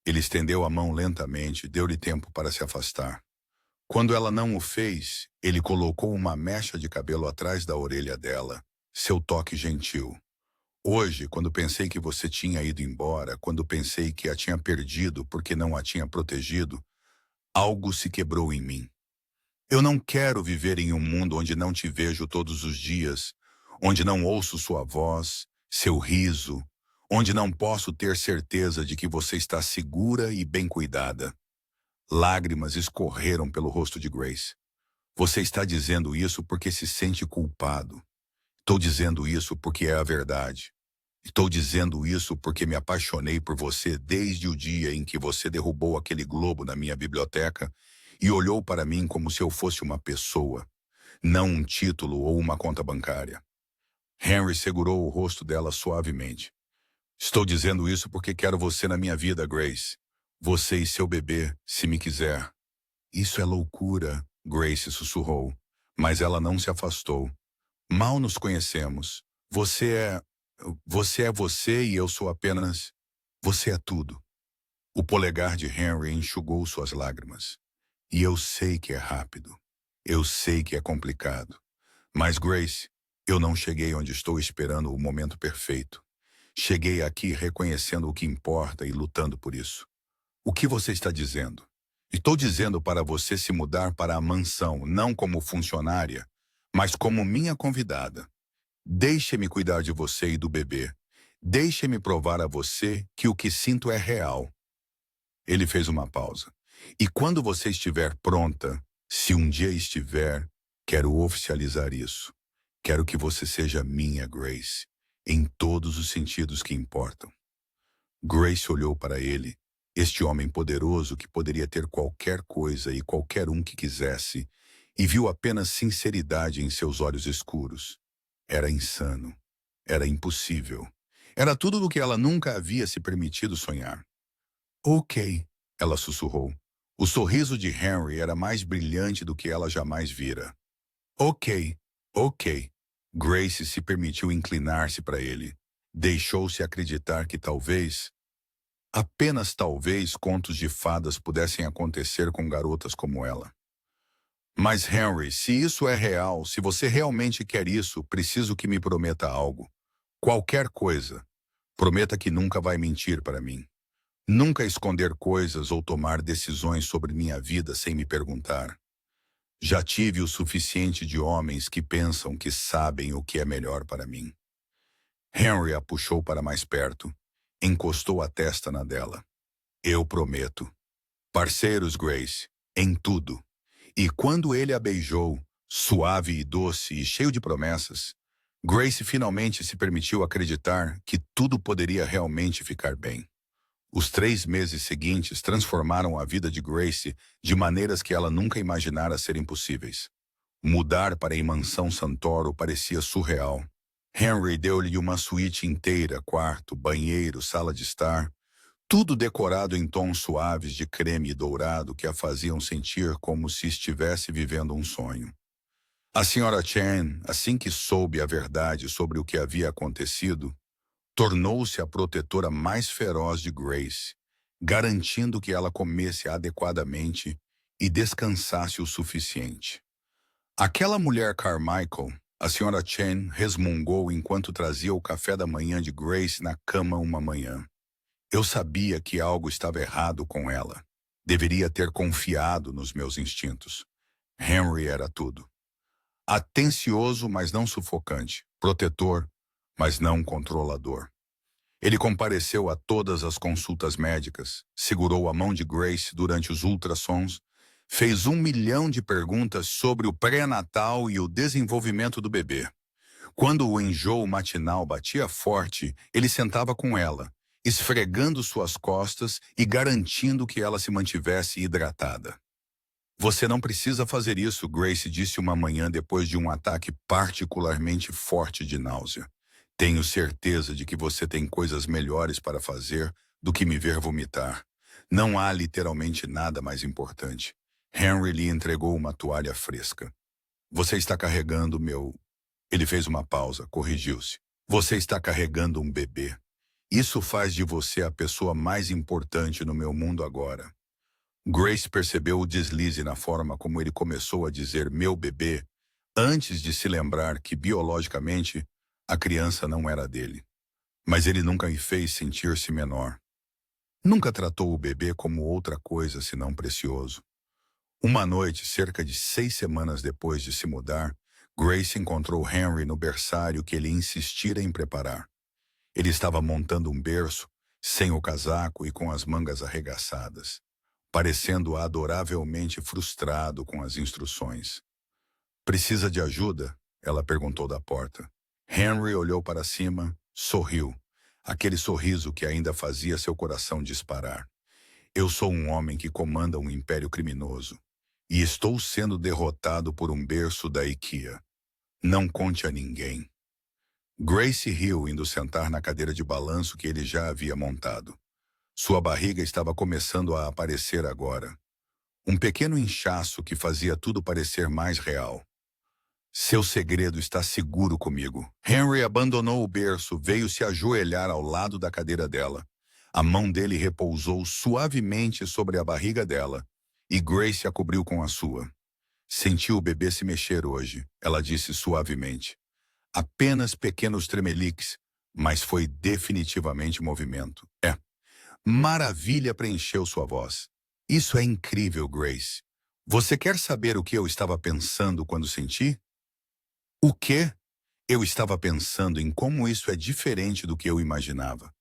Ele estendeu a mão lentamente, deu-lhe tempo para se afastar. Quando ela não o fez, ele colocou uma mecha de cabelo atrás da orelha dela, seu toque gentil. Hoje, quando pensei que você tinha ido embora, quando pensei que a tinha perdido porque não a tinha protegido, algo se quebrou em mim. Eu não quero viver em um mundo onde não te vejo todos os dias, onde não ouço sua voz, seu riso, onde não posso ter certeza de que você está segura e bem cuidada. Lágrimas escorreram pelo rosto de Grace. Você está dizendo isso porque se sente culpado. Estou dizendo isso porque é a verdade. Estou dizendo isso porque me apaixonei por você desde o dia em que você derrubou aquele globo na minha biblioteca e olhou para mim como se eu fosse uma pessoa, não um título ou uma conta bancária. Henry segurou o rosto dela suavemente. Estou dizendo isso porque quero você na minha vida, Grace. Você e seu bebê, se me quiser. Isso é loucura, Grace sussurrou, mas ela não se afastou. Mal nos conhecemos. Você é você e eu sou apenas... Você é tudo. O polegar de Henry enxugou suas lágrimas. E eu sei que é rápido. Eu sei que é complicado. Mas, Grace, eu não cheguei onde estou esperando o momento perfeito. Cheguei aqui reconhecendo o que importa e lutando por isso. O que você está dizendo? Estou dizendo para você se mudar para a mansão, não como funcionária, mas como minha convidada. Deixe-me cuidar de você e do bebê. Deixe-me provar a você que o que sinto é real. Ele fez uma pausa. E quando você estiver pronta, se um dia estiver, quero oficializar isso. Quero que você seja minha, Grace, em todos os sentidos que importam. Grace olhou para ele, este homem poderoso que poderia ter qualquer coisa e qualquer um que quisesse, e viu apenas sinceridade em seus olhos escuros. Era insano. Era impossível. Era tudo do que ela nunca havia se permitido sonhar. Ok, ela sussurrou. O sorriso de Henry era mais brilhante do que ela jamais vira. Ok, ok. Grace se permitiu inclinar-se para ele. Deixou-se acreditar que talvez, apenas talvez, contos de fadas pudessem acontecer com garotas como ela. Mas Henry, se isso é real, se você realmente quer isso, preciso que me prometa algo. Qualquer coisa. Prometa que nunca vai mentir para mim. Nunca esconder coisas ou tomar decisões sobre minha vida sem me perguntar. Já tive o suficiente de homens que pensam que sabem o que é melhor para mim. Henry a puxou para mais perto. Encostou a testa na dela. Eu prometo. Parceiros, Grace, em tudo. E quando ele a beijou, suave e doce e cheio de promessas, Grace finalmente se permitiu acreditar que tudo poderia realmente ficar bem. Os 3 meses seguintes transformaram a vida de Grace de maneiras que ela nunca imaginara serem possíveis. Mudar para a mansão Santoro parecia surreal. Henry deu-lhe uma suíte inteira, quarto, banheiro, sala de estar, tudo decorado em tons suaves de creme e dourado que a faziam sentir como se estivesse vivendo um sonho. A senhora Chen, assim que soube a verdade sobre o que havia acontecido, tornou-se a protetora mais feroz de Grace, garantindo que ela comesse adequadamente e descansasse o suficiente. Aquela mulher Carmichael, a senhora Chen resmungou enquanto trazia o café da manhã de Grace na cama uma manhã. Eu sabia que algo estava errado com ela. Deveria ter confiado nos meus instintos. Henry era tudo. Atencioso, mas não sufocante. Protetor, mas não controlador. Ele compareceu a todas as consultas médicas, segurou a mão de Grace durante os ultrassons, fez 1 milhão de perguntas sobre o pré-natal e o desenvolvimento do bebê. Quando o enjoo matinal batia forte, ele sentava com ela, esfregando suas costas e garantindo que ela se mantivesse hidratada. Você não precisa fazer isso, Grace disse uma manhã depois de um ataque particularmente forte de náusea. Tenho certeza de que você tem coisas melhores para fazer do que me ver vomitar. Não há literalmente nada mais importante. Henry lhe entregou uma toalha fresca. Você está carregando meu... Ele fez uma pausa, corrigiu-se. Você está carregando um bebê. Isso faz de você a pessoa mais importante no meu mundo agora. Grace percebeu o deslize na forma como ele começou a dizer meu bebê, antes de se lembrar que, biologicamente, a criança não era dele. Mas ele nunca me fez sentir-se menor. Nunca tratou o bebê como outra coisa senão precioso. Uma noite, cerca de 6 semanas depois de se mudar, Grace encontrou Henry no berçário que ele insistira em preparar. Ele estava montando um berço, sem o casaco e com as mangas arregaçadas, parecendo adoravelmente frustrado com as instruções. Precisa de ajuda? Ela perguntou da porta. Henry olhou para cima, sorriu. Aquele sorriso que ainda fazia seu coração disparar. Eu sou um homem que comanda um império criminoso. E estou sendo derrotado por um berço da IKEA. Não conte a ninguém. Grace riu indo sentar na cadeira de balanço que ele já havia montado. Sua barriga estava começando a aparecer agora. Um pequeno inchaço que fazia tudo parecer mais real. Seu segredo está seguro comigo. Henry abandonou o berço, veio se ajoelhar ao lado da cadeira dela. A mão dele repousou suavemente sobre a barriga dela, e Grace a cobriu com a sua. Senti o bebê se mexer hoje, ela disse suavemente. Apenas pequenos tremeliques, mas foi definitivamente movimento. Maravilha preencheu sua voz. Isso é incrível, Grace. Você quer saber o que eu estava pensando quando senti? O quê? Eu estava pensando em como isso é diferente do que eu imaginava.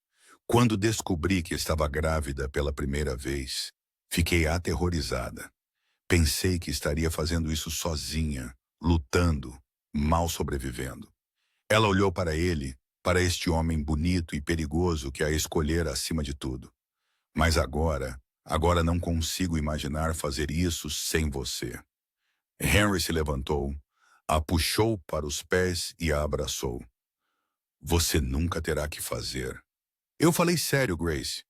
Quando descobri que estava grávida pela primeira vez, fiquei aterrorizada. Pensei que estaria fazendo isso sozinha, lutando, mal sobrevivendo. Ela olhou para ele, para este homem bonito e perigoso que a escolhera acima de tudo. Mas agora não consigo imaginar fazer isso sem você. Henry se levantou, a puxou para os pés e a abraçou. Você nunca terá que fazer. Eu falei sério, Grace.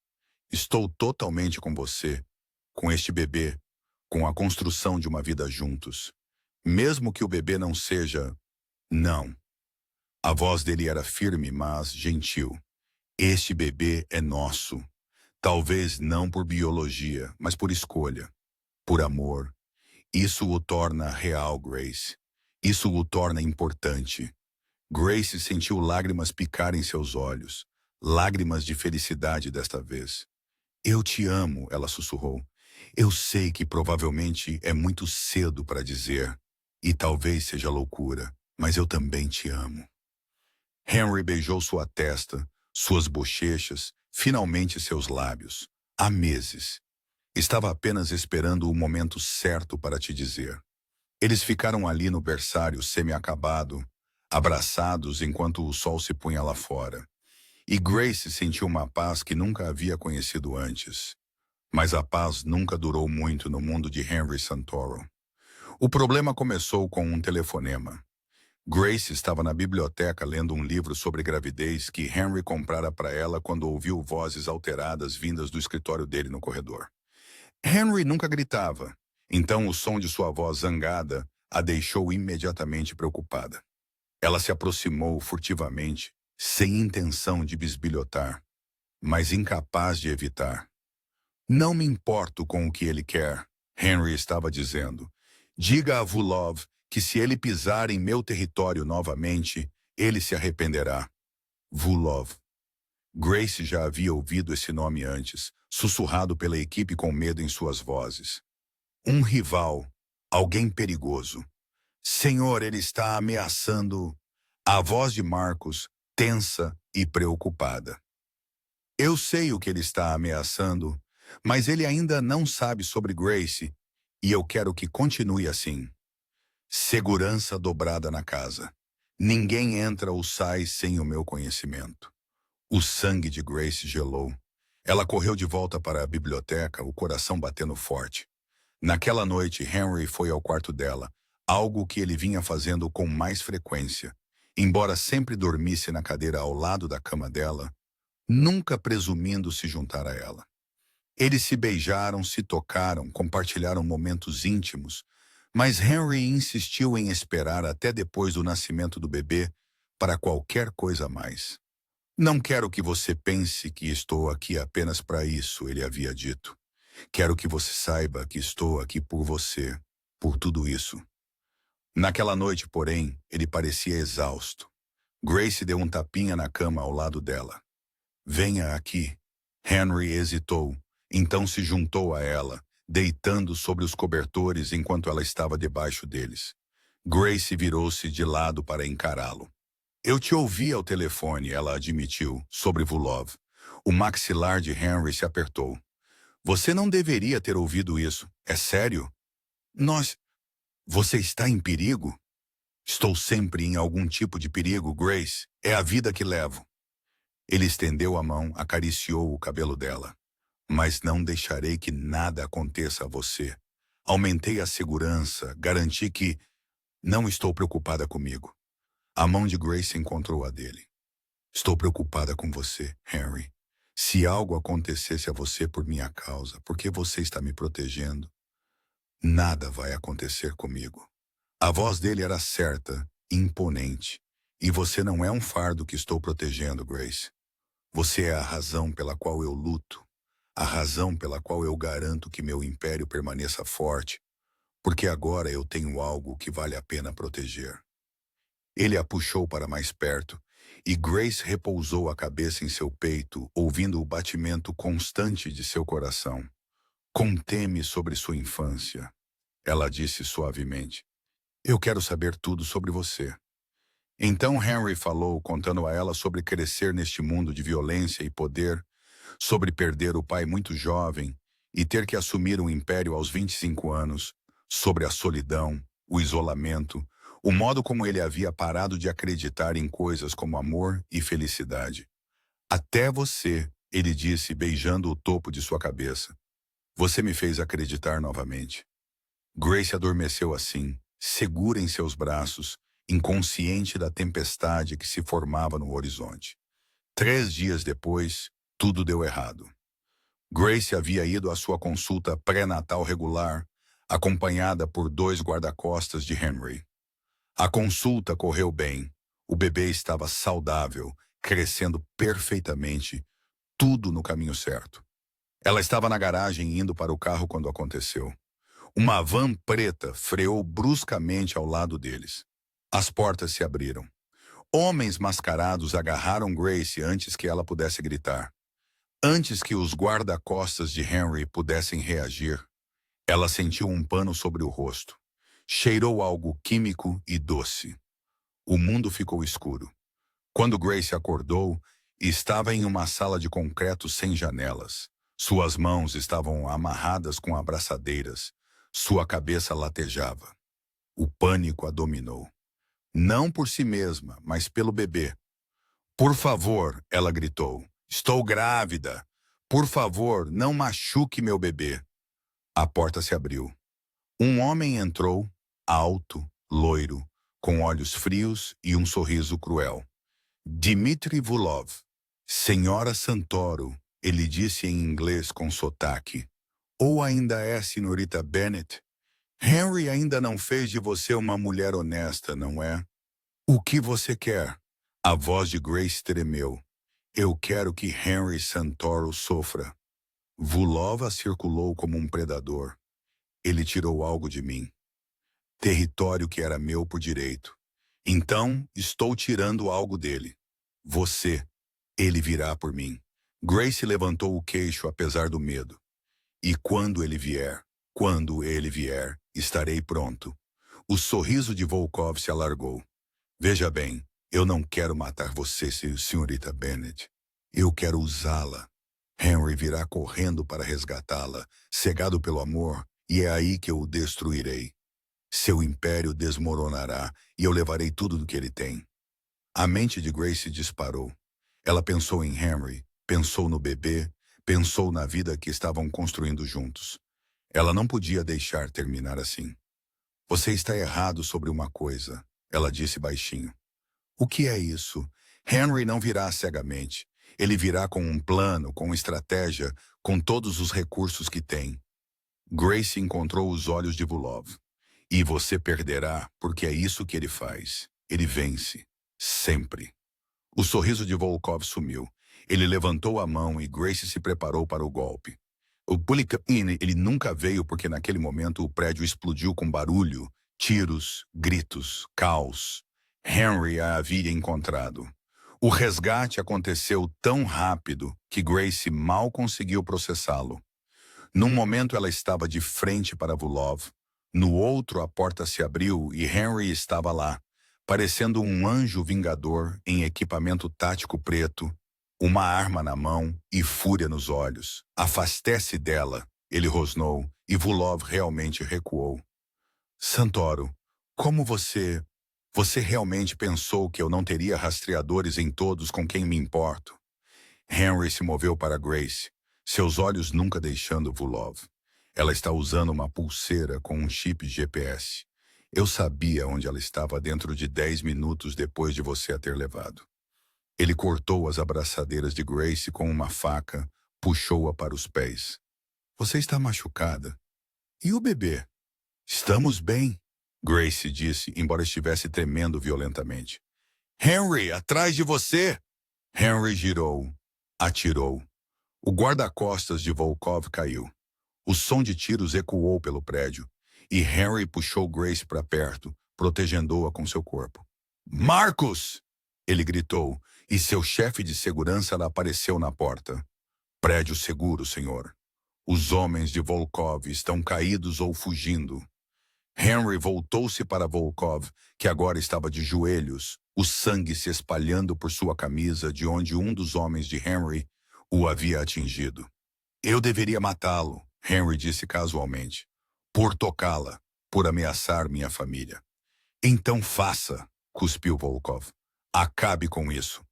Estou totalmente com você, com este bebê, com a construção de uma vida juntos. Mesmo que o bebê não seja... Não. A voz dele era firme, mas gentil. Este bebê é nosso. Talvez não por biologia, mas por escolha, por amor. Isso o torna real, Grace. Isso o torna importante. Grace sentiu lágrimas picar em seus olhos. Lágrimas de felicidade desta vez. Eu te amo, ela sussurrou. Eu sei que provavelmente é muito cedo para dizer, e talvez seja loucura, mas eu também te amo. Henry beijou sua testa, suas bochechas, finalmente seus lábios. Há meses. Estava apenas esperando o momento certo para te dizer. Eles ficaram ali no berçário semi-acabado, abraçados enquanto o sol se punha lá fora. E Grace sentiu uma paz que nunca havia conhecido antes. Mas a paz nunca durou muito no mundo de Henry Santoro. O problema começou com um telefonema. Grace estava na biblioteca lendo um livro sobre gravidez que Henry comprara para ela quando ouviu vozes alteradas vindas do escritório dele no corredor. Henry nunca gritava, então o som de sua voz zangada a deixou imediatamente preocupada. Ela se aproximou furtivamente, sem intenção de bisbilhotar, mas incapaz de evitar. Não me importo com o que ele quer, Henry estava dizendo. Diga a Vulov que se ele pisar em meu território novamente, ele se arrependerá. Vulov. Grace já havia ouvido esse nome antes, sussurrado pela equipe com medo em suas vozes. Um rival, alguém perigoso. Senhor, ele está ameaçando... A voz de Marcos, tensa e preocupada. Eu sei o que ele está ameaçando, mas ele ainda não sabe sobre Grace, e eu quero que continue assim. Segurança dobrada na casa. Ninguém entra ou sai sem o meu conhecimento. O sangue de Grace gelou. Ela correu de volta para a biblioteca, o coração batendo forte. Naquela noite, Henry foi ao quarto dela, algo que ele vinha fazendo com mais frequência. Embora sempre dormisse na cadeira ao lado da cama dela, nunca presumindo se juntar a ela. Eles se beijaram, se tocaram, compartilharam momentos íntimos, mas Henry insistiu em esperar até depois do nascimento do bebê para qualquer coisa a mais. Não quero que você pense que estou aqui apenas para isso, ele havia dito. Quero que você saiba que estou aqui por você, por tudo isso. Naquela noite, porém, ele parecia exausto. Grace deu um tapinha na cama ao lado dela. Venha aqui. Henry hesitou, então se juntou a ela, deitando sobre os cobertores enquanto ela estava debaixo deles. Grace virou-se de lado para encará-lo. Eu te ouvi ao telefone, ela admitiu, sobre Vulov. O maxilar de Henry se apertou. Você não deveria ter ouvido isso. É sério? Nós... Você está em perigo? Estou sempre em algum tipo de perigo, Grace. É a vida que levo. Ele estendeu a mão, acariciou o cabelo dela. Mas não deixarei que nada aconteça a você. Aumentei a segurança, garanti que... Não estou preocupada comigo. A mão de Grace encontrou a dele. Estou preocupada com você, Henry. Se algo acontecesse a você por minha causa, porque você está me protegendo, nada vai acontecer comigo. A voz dele era certa, imponente. E você não é um fardo que estou protegendo, Grace. Você é a razão pela qual eu luto. A razão pela qual eu garanto que meu império permaneça forte. Porque agora eu tenho algo que vale a pena proteger. Ele a puxou para mais perto, e Grace repousou a cabeça em seu peito, ouvindo o batimento constante de seu coração. Conte-me sobre sua infância, ela disse suavemente. Eu quero saber tudo sobre você. Então Henry falou, contando a ela sobre crescer neste mundo de violência e poder, sobre perder o pai muito jovem e ter que assumir um império aos 25 anos, sobre a solidão, o isolamento, o modo como ele havia parado de acreditar em coisas como amor e felicidade. Até você, ele disse, beijando o topo de sua cabeça. Você me fez acreditar novamente. Grace adormeceu assim, segura em seus braços, inconsciente da tempestade que se formava no horizonte. 3 dias depois, tudo deu errado. Grace havia ido à sua consulta pré-natal regular, acompanhada por 2 guarda-costas de Henry. A consulta correu bem. O bebê estava saudável, crescendo perfeitamente, tudo no caminho certo. Ela estava na garagem indo para o carro quando aconteceu. Uma van preta freou bruscamente ao lado deles. As portas se abriram. Homens mascarados agarraram Grace antes que ela pudesse gritar. Antes que os guarda-costas de Henry pudessem reagir, ela sentiu um pano sobre o rosto. Cheirou algo químico e doce. O mundo ficou escuro. Quando Grace acordou, estava em uma sala de concreto sem janelas. Suas mãos estavam amarradas com abraçadeiras. Sua cabeça latejava. O pânico a dominou. Não por si mesma, mas pelo bebê. Por favor, ela gritou. Estou grávida. Por favor, não machuque meu bebê. A porta se abriu. Um homem entrou, alto, loiro, com olhos frios e um sorriso cruel. Dmitry Vulov. Senhora Santoro, ele disse em inglês com sotaque. Ou ainda é senhorita Bennet? Henry ainda não fez de você uma mulher honesta, não é? O que você quer? A voz de Grace tremeu. Eu quero que Henry Santoro sofra. Vulov a circulou como um predador. Ele tirou algo de mim. Território que era meu por direito. Então, estou tirando algo dele. Você. Ele virá por mim. Grace levantou o queixo apesar do medo. E quando ele vier, estarei pronto. O sorriso de Volkov se alargou. Veja bem, eu não quero matar você, senhorita Bennet. Eu quero usá-la. Henry virá correndo para resgatá-la, cegado pelo amor, e é aí que eu o destruirei. Seu império desmoronará e eu levarei tudo do que ele tem. A mente de Grace disparou. Ela pensou em Henry, pensou no bebê, pensou na vida que estavam construindo juntos. Ela não podia deixar terminar assim. Você está errado sobre uma coisa, ela disse baixinho. O que é isso? Henry não virá cegamente. Ele virá com um plano, com estratégia, com todos os recursos que tem. Grace encontrou os olhos de Vulov. E você perderá, porque é isso que ele faz. Ele vence. Sempre. O sorriso de Volkov sumiu. Ele levantou a mão e Grace se preparou para o golpe. O Pulikin, ele nunca veio porque naquele momento o prédio explodiu com barulho, tiros, gritos, caos. Henry a havia encontrado. O resgate aconteceu tão rápido que Grace mal conseguiu processá-lo. Num momento ela estava de frente para Vulov. No outro a porta se abriu e Henry estava lá, parecendo um anjo vingador em equipamento tático preto, uma arma na mão e fúria nos olhos. Afaste-se dela, ele rosnou, e Vulov realmente recuou. Santoro, como você... Você realmente pensou que eu não teria rastreadores em todos com quem me importo? Henry se moveu para Grace, seus olhos nunca deixando Vulov. Ela está usando uma pulseira com um chip GPS. Eu sabia onde ela estava dentro de 10 minutos depois de você a ter levado. Ele cortou as abraçadeiras de Grace com uma faca, puxou-a para os pés. Você está machucada. E o bebê? Estamos bem, Grace disse, embora estivesse tremendo violentamente. Henry, atrás de você! Henry girou, atirou. O guarda-costas de Volkov caiu. O som de tiros ecoou pelo prédio, e Henry puxou Grace para perto, protegendo-a com seu corpo. Marcos! Ele gritou, e seu chefe de segurança apareceu na porta. Prédio seguro, senhor. Os homens de Volkov estão caídos ou fugindo. Henry voltou-se para Volkov, que agora estava de joelhos, o sangue se espalhando por sua camisa de onde um dos homens de Henry o havia atingido. Eu deveria matá-lo, Henry disse casualmente, por tocá-la, por ameaçar minha família. Então faça, cuspiu Volkov. Acabe com isso.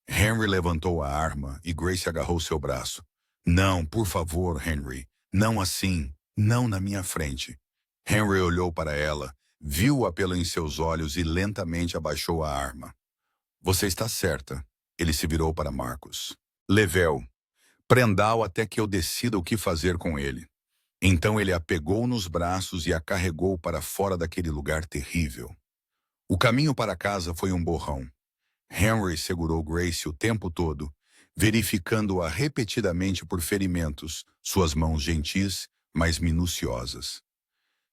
Henry levantou a arma e Grace agarrou seu braço. Não, por favor, Henry. Não assim. Não na minha frente. Henry olhou para ela, viu o apelo em seus olhos e lentamente abaixou a arma. Você está certa. Ele se virou para Marcus. Leveu. Prenda-o até que eu decida o que fazer com ele. Então ele a pegou nos braços e a carregou para fora daquele lugar terrível. O caminho para casa foi um borrão. Henry segurou Grace o tempo todo, verificando-a repetidamente por ferimentos, suas mãos gentis, mas minuciosas.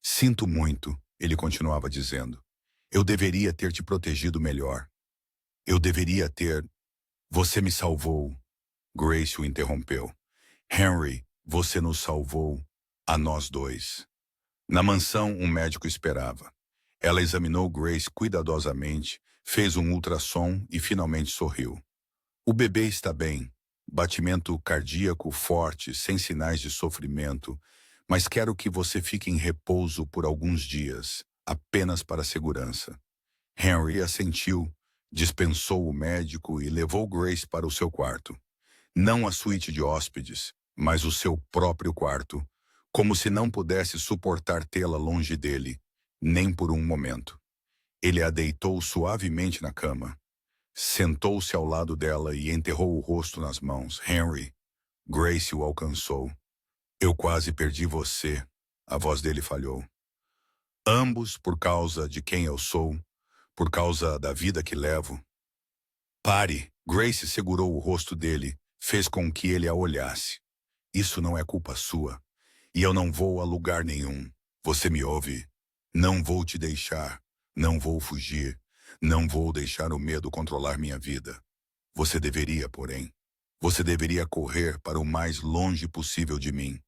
Sinto muito, ele continuava dizendo. Eu deveria ter te protegido melhor. Eu deveria ter... Você me salvou. Grace o interrompeu. Henry, você nos salvou, a nós dois. Na mansão, um médico esperava. Ela examinou Grace cuidadosamente, fez um ultrassom e finalmente sorriu. O bebê está bem, batimento cardíaco forte, sem sinais de sofrimento, mas quero que você fique em repouso por alguns dias, apenas para segurança. Henry assentiu, dispensou o médico e levou Grace para o seu quarto. Não a suíte de hóspedes, mas o seu próprio quarto, como se não pudesse suportar tê-la longe dele, nem por um momento. Ele a deitou suavemente na cama. Sentou-se ao lado dela e enterrou o rosto nas mãos. Henry, Grace o alcançou. Eu quase perdi você, a voz dele falhou. Ambos por causa de quem eu sou, por causa da vida que levo. Pare, Grace segurou o rosto dele, fez com que ele a olhasse. Isso não é culpa sua, e eu não vou a lugar nenhum. Você me ouve? Não vou te deixar, não vou fugir, não vou deixar o medo controlar minha vida. Você deveria, porém. Você deveria correr para o mais longe possível de mim.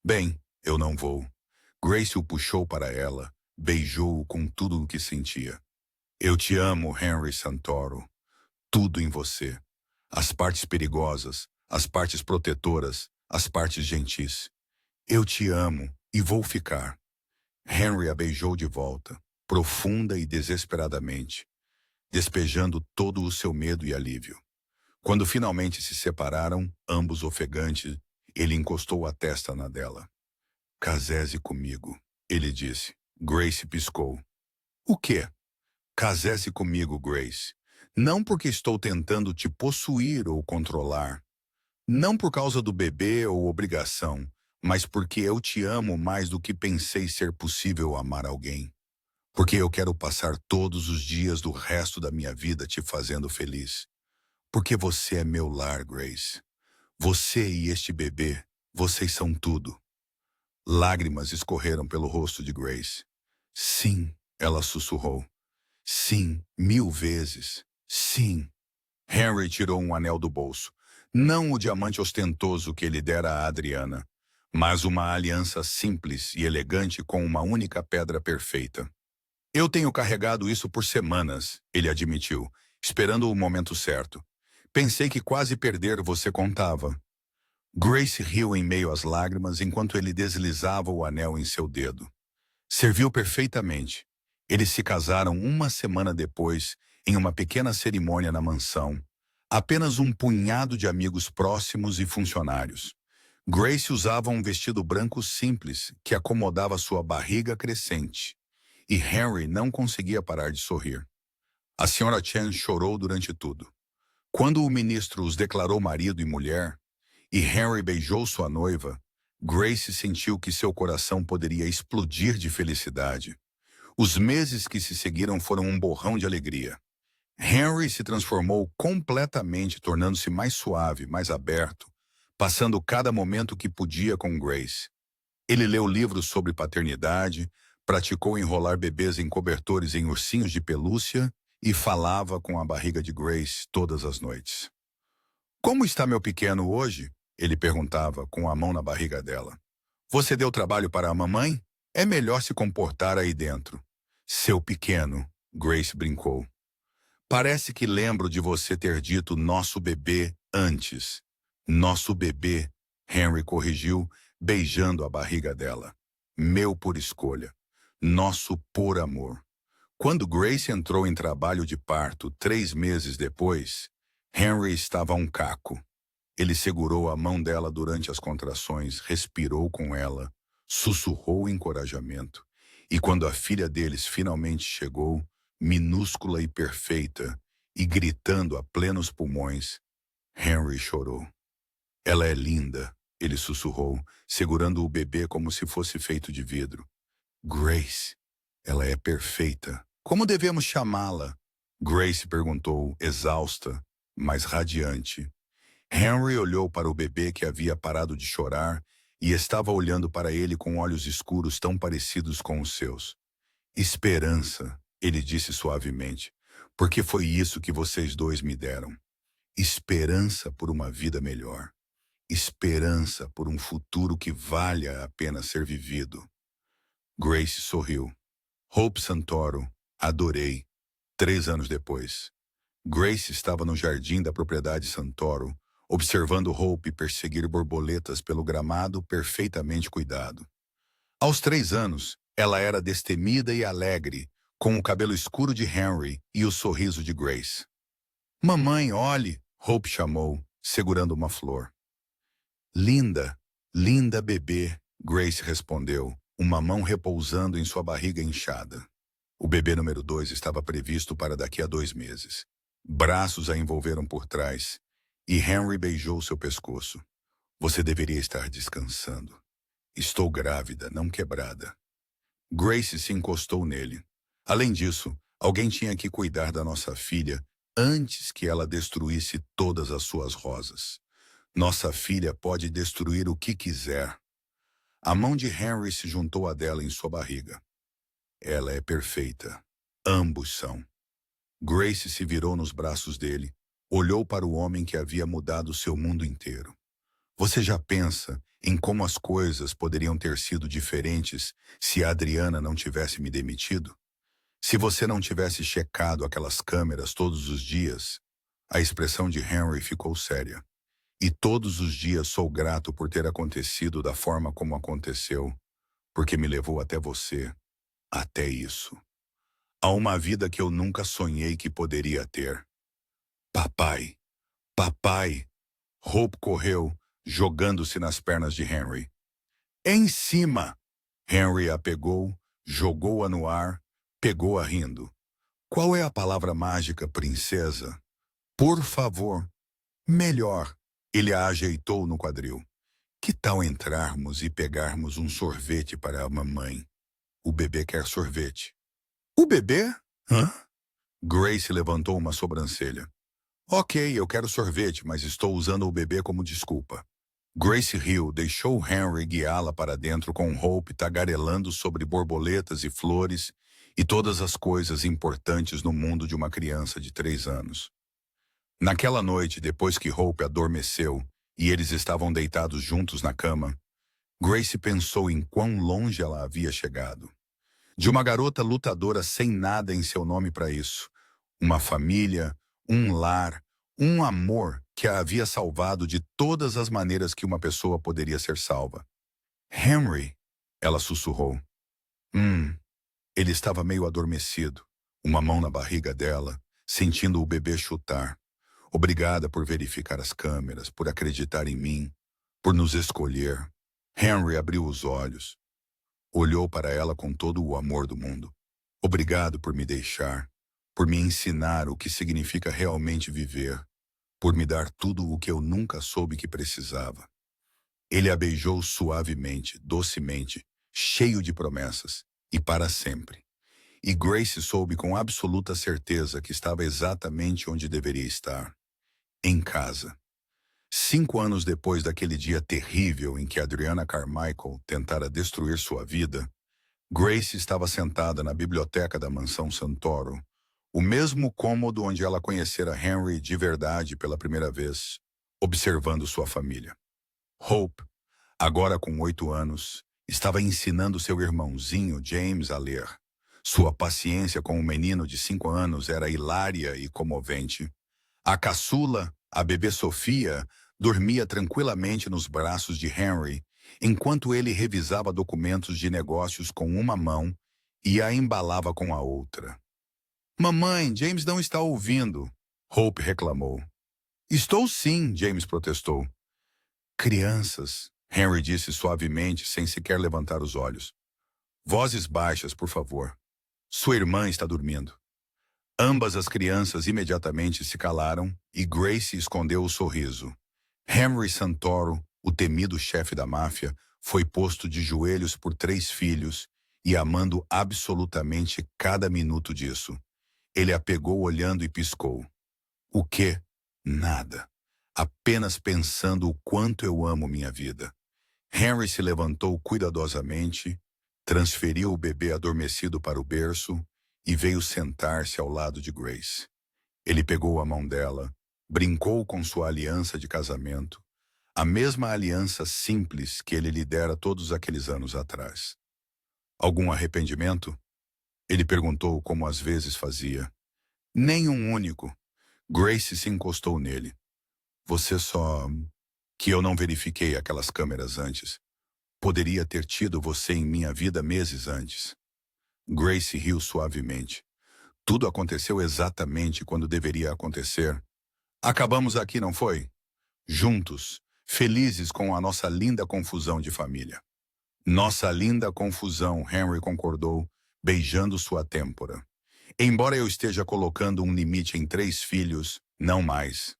Bem, eu não vou. Grace o puxou para ela, beijou-o com tudo o que sentia. Eu te amo, Henry Santoro. Tudo em você. As partes perigosas, as partes protetoras, as partes gentis. Eu te amo e vou ficar. Henry a beijou de volta, profunda e desesperadamente, despejando todo o seu medo e alívio. Quando finalmente se separaram, ambos ofegantes, ele encostou a testa na dela. Casese comigo, ele disse. Grace piscou. O quê? Casese comigo, Grace. Não porque estou tentando te possuir ou controlar. Não por causa do bebê ou obrigação, mas porque eu te amo mais do que pensei ser possível amar alguém. Porque eu quero passar todos os dias do resto da minha vida te fazendo feliz. Porque você é meu lar, Grace. Você e este bebê, vocês são tudo. Lágrimas escorreram pelo rosto de Grace. Sim, ela sussurrou. Sim, 1000 vezes. Sim. Henry tirou um anel do bolso. Não o diamante ostentoso que ele dera a Adriana, mas uma aliança simples e elegante com uma única pedra perfeita. Eu tenho carregado isso por semanas, ele admitiu, esperando o momento certo. Pensei que quase perder você contava. Grace riu em meio às lágrimas enquanto ele deslizava o anel em seu dedo. Serviu perfeitamente. Eles se casaram uma semana depois, em uma pequena cerimônia na mansão. Apenas um punhado de amigos próximos e funcionários. Grace usava um vestido branco simples que acomodava sua barriga crescente. E Henry não conseguia parar de sorrir. A Sra. Chen chorou durante tudo. Quando o ministro os declarou marido e mulher, e Henry beijou sua noiva, Grace sentiu que seu coração poderia explodir de felicidade. Os meses que se seguiram foram um borrão de alegria. Henry se transformou completamente, tornando-se mais suave, mais aberto, passando cada momento que podia com Grace. Ele leu livros sobre paternidade, praticou enrolar bebês em cobertores em ursinhos de pelúcia e falava com a barriga de Grace todas as noites. Como está meu pequeno hoje? Ele perguntava com a mão na barriga dela. Você deu trabalho para a mamãe? É melhor se comportar aí dentro. Seu pequeno, Grace brincou. Parece que lembro de você ter dito nosso bebê antes. Nosso bebê, Henry corrigiu, beijando a barriga dela. Meu por escolha. Nosso por amor. Quando Grace entrou em trabalho de parto 3 meses depois, Henry estava um caco. Ele segurou a mão dela durante as contrações, respirou com ela, sussurrou encorajamento. E quando a filha deles finalmente chegou, minúscula e perfeita, e gritando a plenos pulmões, Henry chorou. Ela é linda, ele sussurrou, segurando o bebê como se fosse feito de vidro. Grace, ela é perfeita. Como devemos chamá-la? Grace perguntou, exausta, mas radiante. Henry olhou para o bebê que havia parado de chorar e estava olhando para ele com olhos escuros tão parecidos com os seus. Esperança, ele disse suavemente, porque foi isso que vocês dois me deram. Esperança por uma vida melhor. Esperança por um futuro que valha a pena ser vivido. Grace sorriu. Hope Santoro, adorei. 3 anos depois. Grace estava no jardim da propriedade Santoro, observando Hope perseguir borboletas pelo gramado perfeitamente cuidado. Aos 3 anos, ela era destemida e alegre, com o cabelo escuro de Henry e o sorriso de Grace. Mamãe, olhe, Hope chamou, segurando uma flor. Linda, linda bebê, Grace respondeu, uma mão repousando em sua barriga inchada. O bebê número 2 estava previsto para daqui a 2 meses. Braços a envolveram por trás, e Henry beijou seu pescoço. Você deveria estar descansando. Estou grávida, não quebrada. Grace se encostou nele. Além disso, alguém tinha que cuidar da nossa filha antes que ela destruísse todas as suas rosas. Nossa filha pode destruir o que quiser. A mão de Henry se juntou à dela em sua barriga. Ela é perfeita. Ambos são. Grace se virou nos braços dele, olhou para o homem que havia mudado seu mundo inteiro. Você já pensa em como as coisas poderiam ter sido diferentes se a Adriana não tivesse me demitido? Se você não tivesse checado aquelas câmeras todos os dias? A expressão de Henry ficou séria. E todos os dias sou grato por ter acontecido da forma como aconteceu, porque me levou até você, até isso. A uma vida que eu nunca sonhei que poderia ter. Papai, papai. Hope correu, jogando-se nas pernas de Henry. Em cima! Henry a pegou, jogou-a no ar, pegou-a rindo. Qual é a palavra mágica, princesa? Por favor. Melhor. Ele a ajeitou no quadril. Que tal entrarmos e pegarmos um sorvete para a mamãe? O bebê quer sorvete. O bebê? Hã? Grace levantou uma sobrancelha. Ok, eu quero sorvete, mas estou usando o bebê como desculpa. Grace riu, deixou Henry guiá-la para dentro com Hope tagarelando sobre borboletas e flores e todas as coisas importantes no mundo de uma criança de 3 anos. Naquela noite, depois que Hope adormeceu e eles estavam deitados juntos na cama, Grace pensou em quão longe ela havia chegado. De uma garota lutadora sem nada em seu nome para isso. Uma família, um lar, um amor que a havia salvado de todas as maneiras que uma pessoa poderia ser salva. Henry, ela sussurrou. Ele estava meio adormecido, uma mão na barriga dela, sentindo o bebê chutar. Obrigada por verificar as câmeras, por acreditar em mim, por nos escolher. Henry abriu os olhos. Olhou para ela com todo o amor do mundo. Obrigado por me deixar, por me ensinar o que significa realmente viver, por me dar tudo o que eu nunca soube que precisava. Ele a beijou suavemente, docemente, cheio de promessas, e para sempre. E Grace soube com absoluta certeza que estava exatamente onde deveria estar. Em casa. 5 anos depois daquele dia terrível em que Adriana Carmichael tentara destruir sua vida, Grace estava sentada na biblioteca da mansão Santoro, o mesmo cômodo onde ela conhecera Henry de verdade pela primeira vez, observando sua família. Hope, agora com 8 anos, estava ensinando seu irmãozinho James a ler. Sua paciência com o menino de 5 anos era hilária e comovente. A caçula, a bebê Sofia, dormia tranquilamente nos braços de Henry, enquanto ele revisava documentos de negócios com uma mão e a embalava com a outra. Mamãe, James não está ouvindo, Hope reclamou. Estou sim, James protestou. Crianças, Henry disse suavemente, sem sequer levantar os olhos. Vozes baixas, por favor. Sua irmã está dormindo. Ambas as crianças imediatamente se calaram e Grace escondeu o sorriso. Henry Santoro, o temido chefe da máfia, foi posto de joelhos por 3 filhos e amando absolutamente cada minuto disso. Ele a pegou olhando e piscou. O quê? Nada. Apenas pensando o quanto eu amo minha vida. Henry se levantou cuidadosamente, transferiu o bebê adormecido para o berço e veio sentar-se ao lado de Grace. Ele pegou a mão dela, brincou com sua aliança de casamento, a mesma aliança simples que ele lhe dera todos aqueles anos atrás. Algum arrependimento? Ele perguntou como às vezes fazia. Nenhum único. Grace se encostou nele. Você só... que eu não verifiquei aquelas câmeras antes. Poderia ter tido você em minha vida meses antes. Grace riu suavemente. Tudo aconteceu exatamente quando deveria acontecer. Acabamos aqui, não foi? Juntos, felizes com a nossa linda confusão de família. Nossa linda confusão, Henry concordou, beijando sua têmpora. Embora eu esteja colocando um limite em 3 filhos, não mais.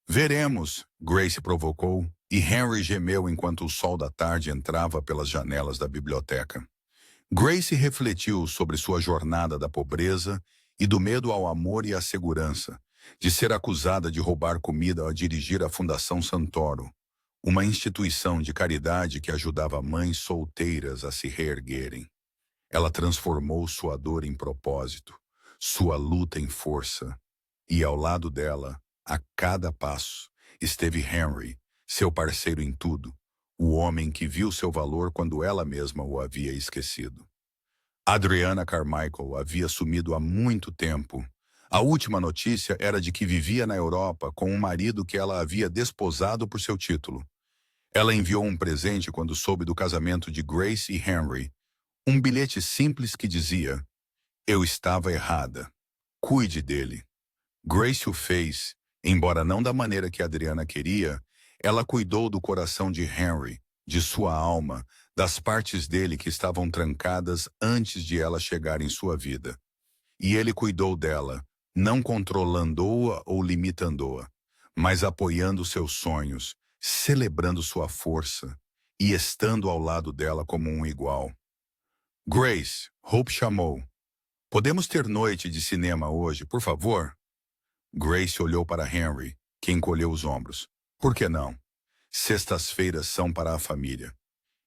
Veremos, Grace provocou, e Henry gemeu enquanto o sol da tarde entrava pelas janelas da biblioteca. Grace refletiu sobre sua jornada da pobreza e do medo ao amor e à segurança, de ser acusada de roubar comida ao dirigir a Fundação Santoro, uma instituição de caridade que ajudava mães solteiras a se reerguerem. Ela transformou sua dor em propósito, sua luta em força, e ao lado dela, a cada passo, esteve Henry, seu parceiro em tudo, o homem que viu seu valor quando ela mesma o havia esquecido. Adriana Carmichael havia sumido há muito tempo. A última notícia era de que vivia na Europa com um marido que ela havia desposado por seu título. Ela enviou um presente quando soube do casamento de Grace e Henry, um bilhete simples que dizia: eu estava errada. Cuide dele. Grace o fez, embora não da maneira que Adriana queria. Ela cuidou do coração de Henry, de sua alma, das partes dele que estavam trancadas antes de ela chegar em sua vida. E ele cuidou dela, não controlando-a ou limitando-a, mas apoiando seus sonhos, celebrando sua força e estando ao lado dela como um igual. Grace, Hope chamou. Podemos ter noite de cinema hoje, por favor? Grace olhou para Henry, que encolheu os ombros. Por que não? Sextas-feiras são para a família.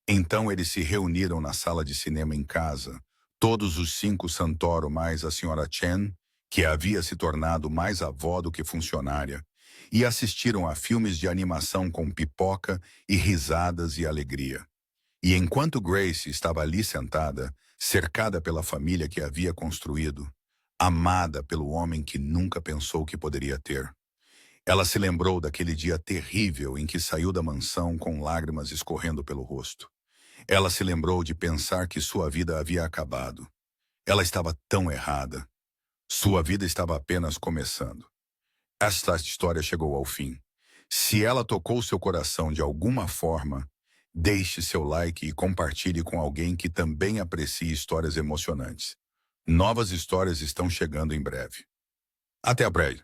Então eles se reuniram na sala de cinema em casa, todos os 5 Santoro mais a Sra. Chen, que havia se tornado mais avó do que funcionária, e assistiram a filmes de animação com pipoca e risadas e alegria. E enquanto Grace estava ali sentada, cercada pela família que havia construído, amada pelo homem que nunca pensou que poderia ter, ela se lembrou daquele dia terrível em que saiu da mansão com lágrimas escorrendo pelo rosto. Ela se lembrou de pensar que sua vida havia acabado. Ela estava tão errada. Sua vida estava apenas começando. Esta história chegou ao fim. Se ela tocou seu coração de alguma forma, deixe seu like e compartilhe com alguém que também aprecie histórias emocionantes. Novas histórias estão chegando em breve. Até a breve.